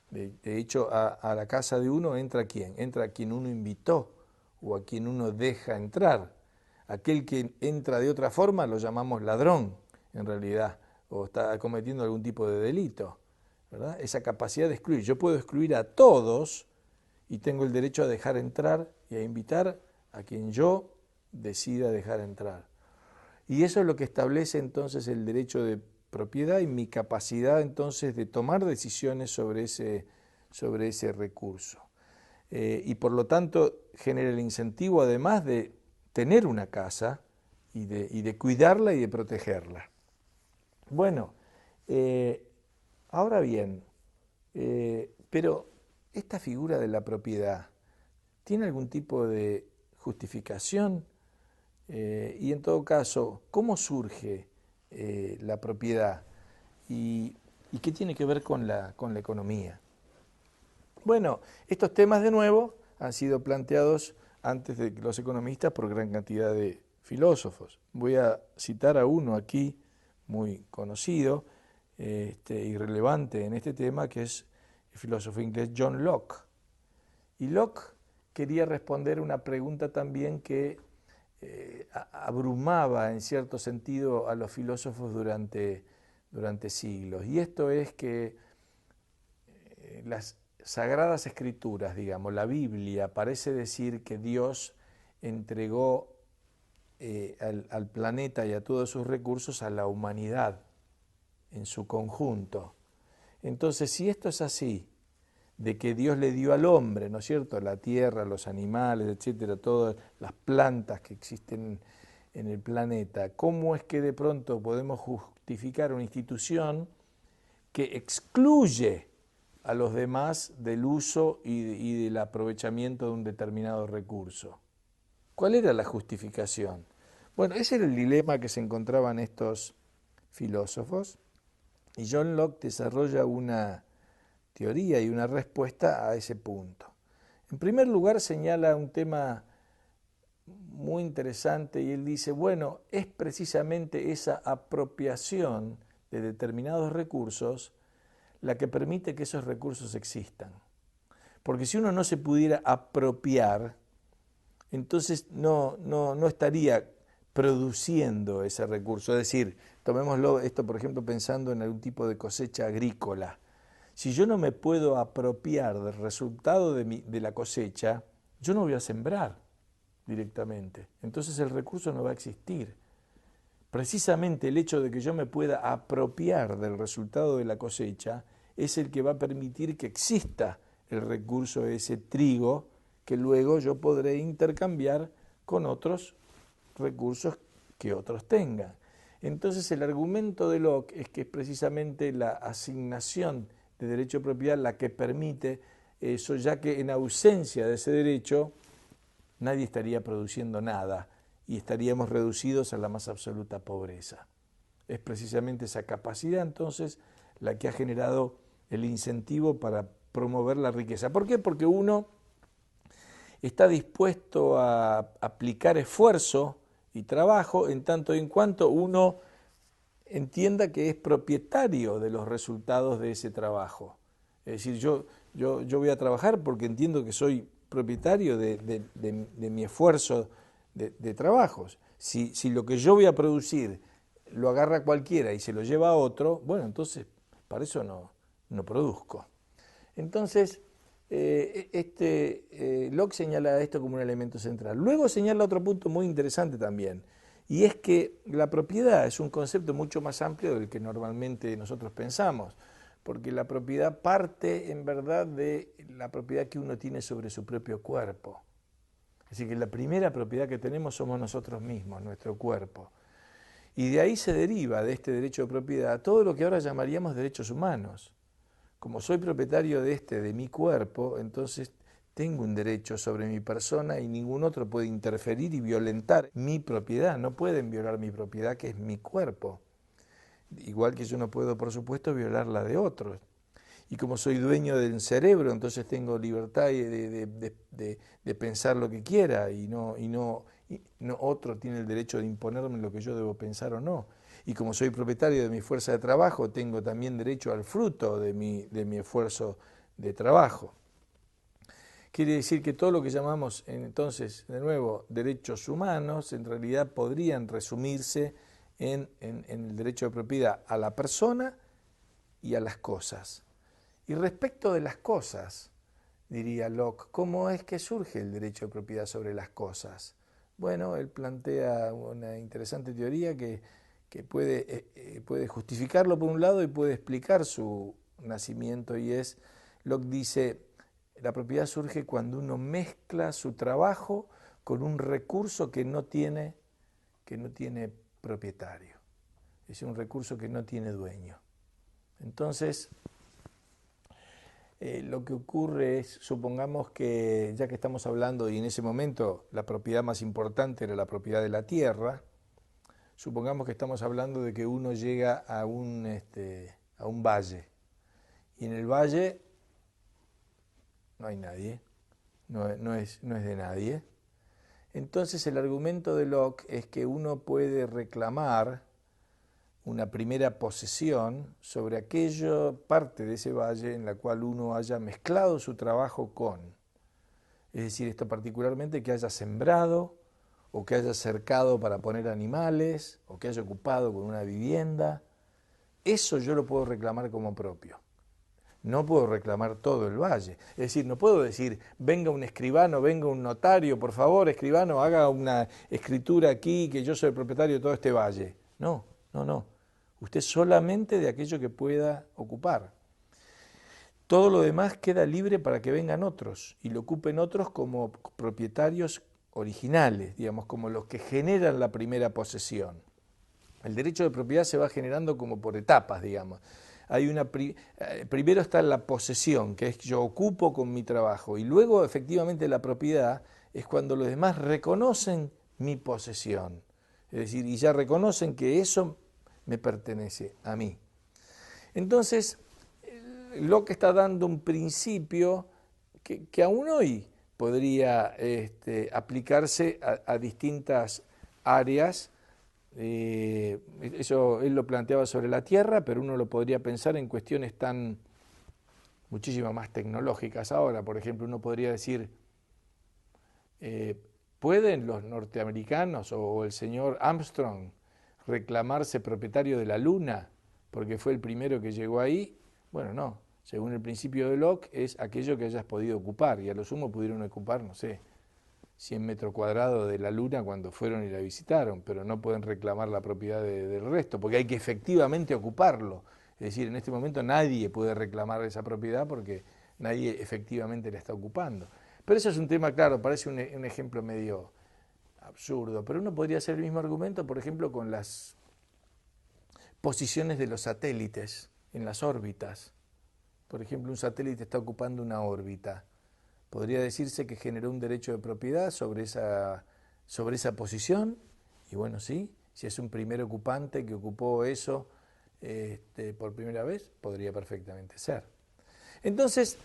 De hecho, a la casa de uno entra ¿quién? Entra a quien uno invitó o a quien uno deja entrar. Aquel que entra de otra forma lo llamamos ladrón, en realidad, o está cometiendo algún tipo de delito, ¿verdad? Esa capacidad de excluir. Yo puedo excluir a todos y tengo el derecho a dejar entrar y a invitar a quien yo decida dejar entrar. Y eso es lo que establece entonces el derecho de propiedad y mi capacidad entonces de tomar decisiones sobre ese recurso. Y por lo tanto genera el incentivo, además de tener una casa y de cuidarla y de protegerla. Bueno, ahora bien, pero esta figura de la propiedad tiene algún tipo de justificación, y en todo caso, ¿cómo surge la propiedad y qué tiene que ver con la economía? Bueno, estos temas de nuevo han sido planteados antes de los economistas por gran cantidad de filósofos. Voy a citar a uno aquí muy conocido y relevante en este tema, que es el filósofo inglés John Locke. Y Locke quería responder una pregunta también que abrumaba en cierto sentido a los filósofos durante siglos. Y esto es que las Sagradas Escrituras, digamos, la Biblia, parece decir que Dios entregó al planeta y a todos sus recursos a la humanidad en su conjunto. Entonces, si esto es así, de que Dios le dio al hombre, ¿no es cierto?, la tierra, los animales, etcétera, todas las plantas que existen en el planeta, ¿cómo es que de pronto podemos justificar una institución que excluye a los demás del uso y del aprovechamiento de un determinado recurso? ¿Cuál era la justificación? Bueno, ese era el dilema que se encontraban estos filósofos, y John Locke desarrolla una teoría y una respuesta a ese punto. En primer lugar, señala un tema muy interesante y él dice, bueno, es precisamente esa apropiación de determinados recursos la que permite que esos recursos existan. Porque si uno no se pudiera apropiar, entonces no estaría produciendo ese recurso. Es decir, tomémoslo esto, por ejemplo, pensando en algún tipo de cosecha agrícola. Si yo no me puedo apropiar del resultado de la cosecha, yo no voy a sembrar directamente. Entonces el recurso no va a existir. Precisamente el hecho de que yo me pueda apropiar del resultado de la cosecha es el que va a permitir que exista el recurso de ese trigo que luego yo podré intercambiar con otros recursos que otros tengan. Entonces el argumento de Locke es que es precisamente la asignación de derecho de propiedad la que permite eso, ya que en ausencia de ese derecho nadie estaría produciendo nada y estaríamos reducidos a la más absoluta pobreza. Es precisamente esa capacidad entonces la que ha generado el incentivo para promover la riqueza. ¿Por qué? Porque uno está dispuesto a aplicar esfuerzo y trabajo en tanto y en cuanto uno entienda que es propietario de los resultados de ese trabajo. Es decir, yo voy a trabajar porque entiendo que soy propietario de mi esfuerzo de trabajos. Si lo que yo voy a producir lo agarra cualquiera y se lo lleva a otro, bueno, entonces para eso no produzco. Entonces, Locke señala esto como un elemento central. Luego señala otro punto muy interesante también, y es que la propiedad es un concepto mucho más amplio del que normalmente nosotros pensamos, porque la propiedad parte en verdad de la propiedad que uno tiene sobre su propio cuerpo. Así que la primera propiedad que tenemos somos nosotros mismos, nuestro cuerpo. Y de ahí se deriva, de este derecho de propiedad, todo lo que ahora llamaríamos derechos humanos. Como soy propietario de mi cuerpo, entonces tengo un derecho sobre mi persona y ningún otro puede interferir y violentar mi propiedad. No pueden violar mi propiedad, que es mi cuerpo. Igual que yo no puedo, por supuesto, violar la de otros. Y como soy dueño del cerebro, entonces tengo libertad de pensar lo que quiera y no otro tiene el derecho de imponerme lo que yo debo pensar o no. Y como soy propietario de mi fuerza de trabajo, tengo también derecho al fruto de mi esfuerzo de trabajo. Quiere decir que todo lo que llamamos entonces, de nuevo, derechos humanos, en realidad podrían resumirse en el derecho de propiedad a la persona y a las cosas. Y respecto de las cosas, diría Locke, ¿cómo es que surge el derecho de propiedad sobre las cosas? Bueno, él plantea una interesante teoría que puede justificarlo por un lado y puede explicar su nacimiento, y es, Locke dice, la propiedad surge cuando uno mezcla su trabajo con un recurso que no tiene propietario, es un recurso que no tiene dueño. Entonces, lo que ocurre es, supongamos que, ya que estamos hablando, y en ese momento la propiedad más importante era la propiedad de la tierra, supongamos que estamos hablando de que uno llega a un valle, y en el valle no hay nadie, no es de nadie. Entonces el argumento de Locke es que uno puede reclamar una primera posesión sobre aquella parte de ese valle en la cual uno haya mezclado su trabajo con. Es decir, esto particularmente que haya sembrado, o que haya cercado para poner animales, o que haya ocupado con una vivienda. Eso yo lo puedo reclamar como propio. No puedo reclamar todo el valle. Es decir, no puedo decir, venga un escribano, venga un notario, por favor, escribano, haga una escritura aquí, que yo soy el propietario de todo este valle. No, no, no. Usted solamente de aquello que pueda ocupar. Todo lo demás queda libre para que vengan otros y lo ocupen otros como propietarios originales, digamos, como los que generan la primera posesión. El derecho de propiedad se va generando como por etapas, digamos. Primero está la posesión, que es que yo ocupo con mi trabajo, y luego efectivamente la propiedad es cuando los demás reconocen mi posesión. Es decir, y ya reconocen que eso me pertenece a mí. Entonces, Locke está dando un principio que aún hoy podría aplicarse a distintas áreas. Eso él lo planteaba sobre la Tierra, pero uno lo podría pensar en cuestiones muchísimo más tecnológicas ahora. Por ejemplo, uno podría decir, ¿pueden los norteamericanos o el señor Armstrong reclamarse propietario de la Luna porque fue el primero que llegó ahí? Bueno, no. Según el principio de Locke, es aquello que hayas podido ocupar, y a lo sumo pudieron ocupar, no sé, 100 metros cuadrados de la Luna cuando fueron y la visitaron, pero no pueden reclamar la propiedad del resto, porque hay que efectivamente ocuparlo. Es decir, en este momento nadie puede reclamar esa propiedad porque nadie efectivamente la está ocupando. Pero eso es un tema, claro, parece un ejemplo medio absurdo, pero uno podría hacer el mismo argumento, por ejemplo, con las posiciones de los satélites en las órbitas. Por ejemplo, un satélite está ocupando una órbita. Podría decirse que generó un derecho de propiedad sobre esa posición, y bueno, sí, si es un primer ocupante que ocupó eso por primera vez, podría perfectamente ser. Entonces,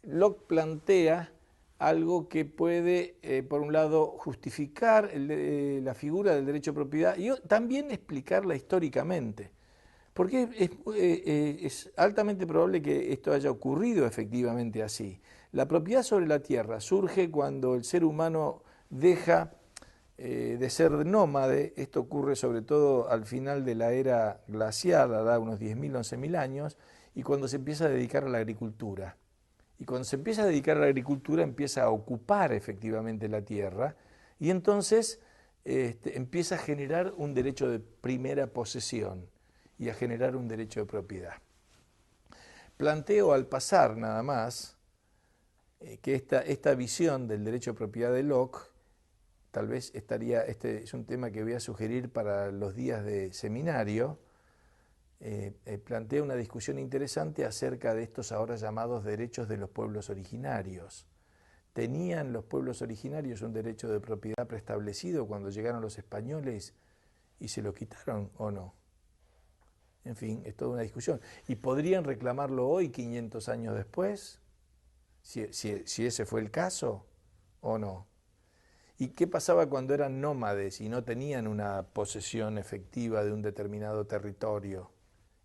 Locke plantea algo que puede, por un lado, justificar la figura del derecho de propiedad y también explicarla históricamente. Porque es altamente probable que esto haya ocurrido efectivamente así. La propiedad sobre la tierra surge cuando el ser humano deja de ser nómade. Esto ocurre sobre todo al final de la era glacial, da unos 10.000, 11.000 años, y cuando se empieza a dedicar a la agricultura. Y cuando se empieza a dedicar a la agricultura empieza a ocupar efectivamente la tierra, y entonces empieza a generar un derecho de primera posesión y a generar un derecho de propiedad. Planteo al pasar nada más que esta visión del derecho de propiedad de Locke, tal vez este es un tema que voy a sugerir para los días de seminario, plantea una discusión interesante acerca de estos ahora llamados derechos de los pueblos originarios. ¿Tenían los pueblos originarios un derecho de propiedad preestablecido cuando llegaron los españoles y se lo quitaron o no? En fin, es toda una discusión. ¿Y podrían reclamarlo hoy, 500 años después? Si ese fue el caso o no. ¿Y qué pasaba cuando eran nómades y no tenían una posesión efectiva de un determinado territorio?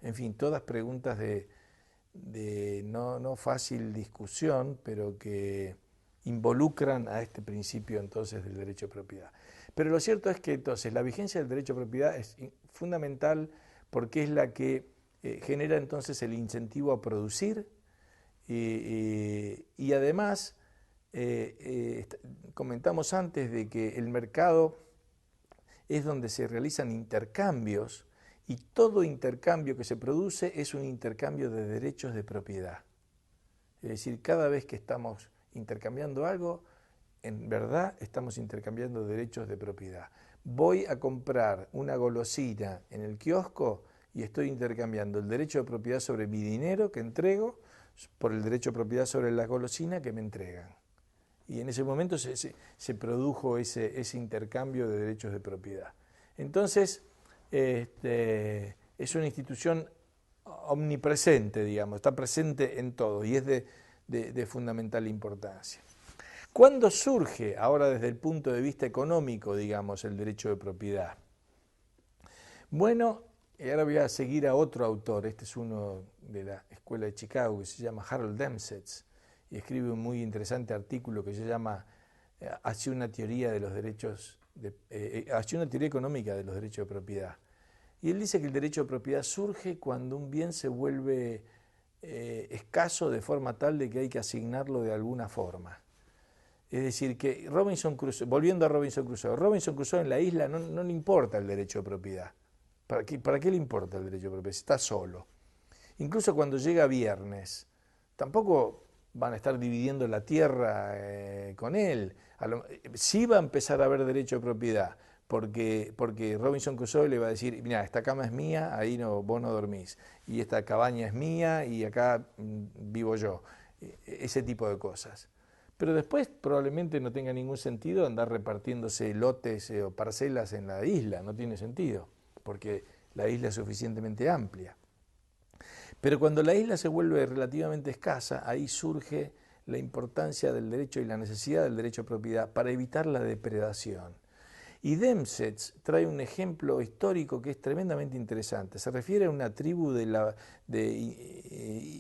En fin, todas preguntas de no fácil discusión, pero que involucran a este principio entonces del derecho de propiedad. Pero lo cierto es que entonces la vigencia del derecho de propiedad es fundamental porque es la que genera entonces el incentivo a producir y además comentamos antes de que el mercado es donde se realizan intercambios y todo intercambio que se produce es un intercambio de derechos de propiedad. Es decir, cada vez que estamos intercambiando algo, en verdad estamos intercambiando derechos de propiedad. Voy a comprar una golosina en el kiosco y estoy intercambiando el derecho de propiedad sobre mi dinero que entrego por el derecho de propiedad sobre la golosina que me entregan. Y en ese momento se produjo ese intercambio de derechos de propiedad. Entonces, es una institución omnipresente, digamos, está presente en todo y es de de fundamental importancia. ¿Cuándo surge, ahora desde el punto de vista económico, digamos, el derecho de propiedad? Bueno, y ahora voy a seguir a otro autor, este es uno de la Escuela de Chicago, que se llama Harold Demsetz, y escribe un muy interesante artículo que se llama Hacia una teoría de los derechos, hacia una teoría económica de los derechos de propiedad. Y él dice que el derecho de propiedad surge cuando un bien se vuelve escaso de forma tal de que hay que asignarlo de alguna forma. Es decir, que Robinson Crusoe, volviendo a Robinson Crusoe en la isla no le importa el derecho de propiedad. ¿Para qué le importa el derecho de propiedad? Está solo. Incluso cuando llega viernes, tampoco van a estar dividiendo la tierra con él. Sí va a empezar a haber derecho de propiedad, porque Robinson Crusoe le va a decir, mira, esta cama es mía, ahí no, vos no dormís, y esta cabaña es mía y acá vivo yo. Ese tipo de cosas. Pero después probablemente no tenga ningún sentido andar repartiéndose lotes o parcelas en la isla, no tiene sentido, porque la isla es suficientemente amplia. Pero cuando la isla se vuelve relativamente escasa, ahí surge la importancia del derecho y la necesidad del derecho a propiedad para evitar la depredación. Y Demsetz trae un ejemplo histórico que es tremendamente interesante. Se refiere a una tribu de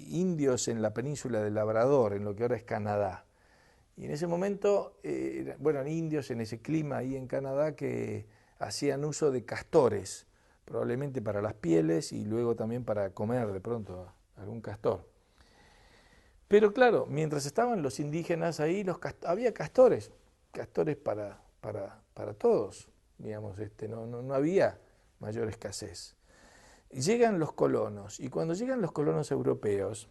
indios en la península de Labrador, en lo que ahora es Canadá. Y en ese momento, eran indios en ese clima ahí en Canadá que hacían uso de castores, probablemente para las pieles y luego también para comer de pronto algún castor. Pero claro, mientras estaban los indígenas ahí, había castores para todos, digamos, no había mayor escasez. Llegan los colonos, y cuando llegan los colonos europeos,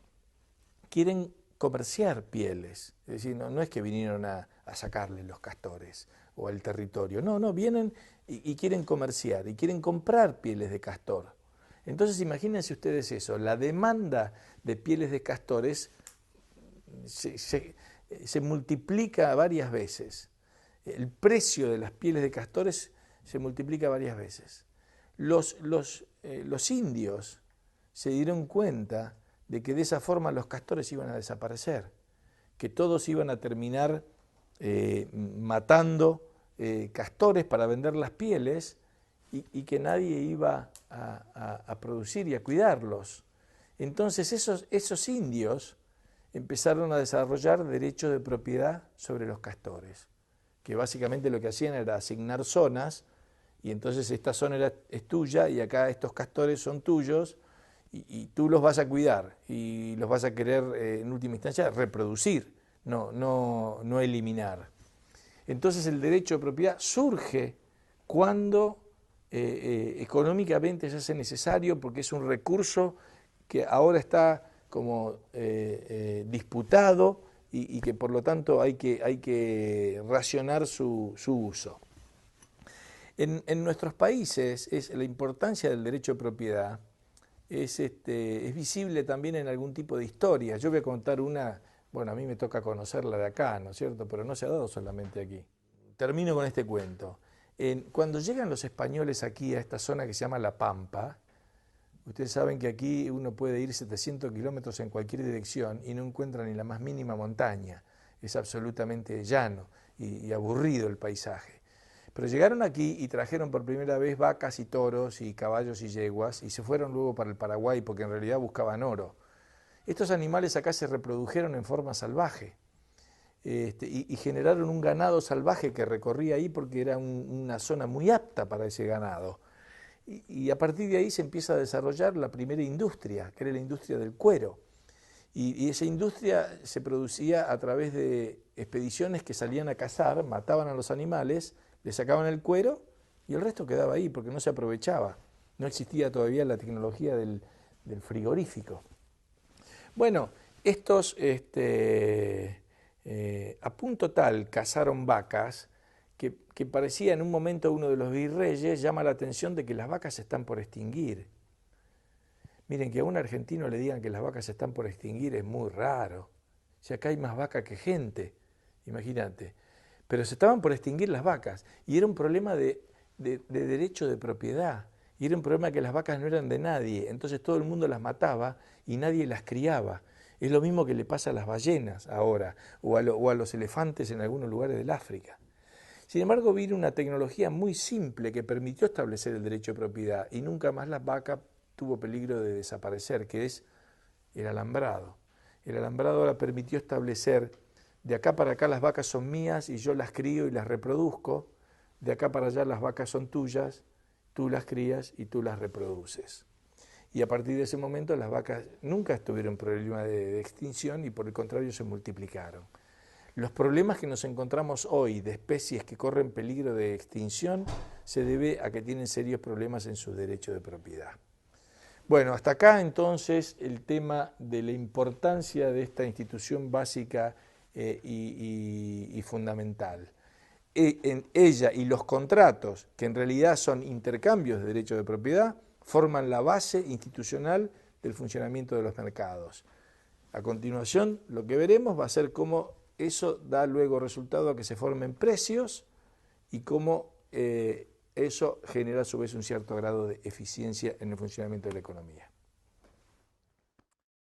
quieren comerciar pieles, es decir, no es que vinieron a sacarle los castores o el territorio, no, vienen y quieren comerciar y quieren comprar pieles de castor. Entonces imagínense ustedes eso, la demanda de pieles de castores se multiplica varias veces, el precio de las pieles de castores se multiplica varias veces. Los indios se dieron cuenta de que de esa forma los castores iban a desaparecer, que todos iban a terminar matando castores para vender las pieles y que nadie iba a producir y a cuidarlos. Entonces esos indios empezaron a desarrollar derechos de propiedad sobre los castores, que básicamente lo que hacían era asignar zonas, y entonces esta zona es tuya y acá estos castores son tuyos, y tú los vas a cuidar y los vas a querer en última instancia reproducir, no eliminar. Entonces el derecho de propiedad surge cuando económicamente se hace necesario, porque es un recurso que ahora está como disputado y que por lo tanto hay que racionar su uso. En nuestros países la importancia del derecho de propiedad es visible también en algún tipo de historia. Yo voy a contar una, bueno, a mí me toca conocerla de acá, ¿no es cierto? Pero no se ha dado solamente aquí. Termino con este cuento. Cuando llegan los españoles aquí a esta zona que se llama La Pampa, ustedes saben que aquí uno puede ir 700 kilómetros en cualquier dirección y no encuentra ni la más mínima montaña. Es absolutamente llano y aburrido el paisaje. Pero llegaron aquí y trajeron por primera vez vacas y toros y caballos y yeguas y se fueron luego para el Paraguay porque en realidad buscaban oro. Estos animales acá se reprodujeron en forma salvaje y generaron un ganado salvaje que recorría ahí porque era una zona muy apta para ese ganado. Y a partir de ahí se empieza a desarrollar la primera industria, que era la industria del cuero. Y esa industria se producía a través de expediciones que salían a cazar, mataban a los animales, le sacaban el cuero y el resto quedaba ahí porque no se aprovechaba. No existía todavía la tecnología del frigorífico. Bueno, estos a punto tal cazaron vacas que parecía en un momento uno de los virreyes llama la atención de que las vacas se están por extinguir. Miren, que a un argentino le digan que las vacas se están por extinguir es muy raro. Si acá hay más vaca que gente, imagínate. Pero se estaban por extinguir las vacas y era un problema de derecho de propiedad. Y era un problema que las vacas no eran de nadie, entonces todo el mundo las mataba y nadie las criaba. Es lo mismo que le pasa a las ballenas ahora, o a los elefantes en algunos lugares del África. Sin embargo, vino una tecnología muy simple que permitió establecer el derecho de propiedad y nunca más la vaca tuvo peligro de desaparecer, que es el alambrado. El alambrado ahora permitió establecer, de acá para acá las vacas son mías y yo las crío y las reproduzco, de acá para allá las vacas son tuyas, tú las crías y tú las reproduces. Y a partir de ese momento las vacas nunca tuvieron problema de extinción y por el contrario se multiplicaron. Los problemas que nos encontramos hoy de especies que corren peligro de extinción se debe a que tienen serios problemas en su derecho de propiedad. Bueno, hasta acá entonces el tema de la importancia de esta institución básica y fundamental. Ella y los contratos, que en realidad son intercambios de derecho de propiedad, forman la base institucional del funcionamiento de los mercados. A continuación, lo que veremos va a ser cómo eso da luego resultado a que se formen precios y cómo eso genera a su vez un cierto grado de eficiencia en el funcionamiento de la economía.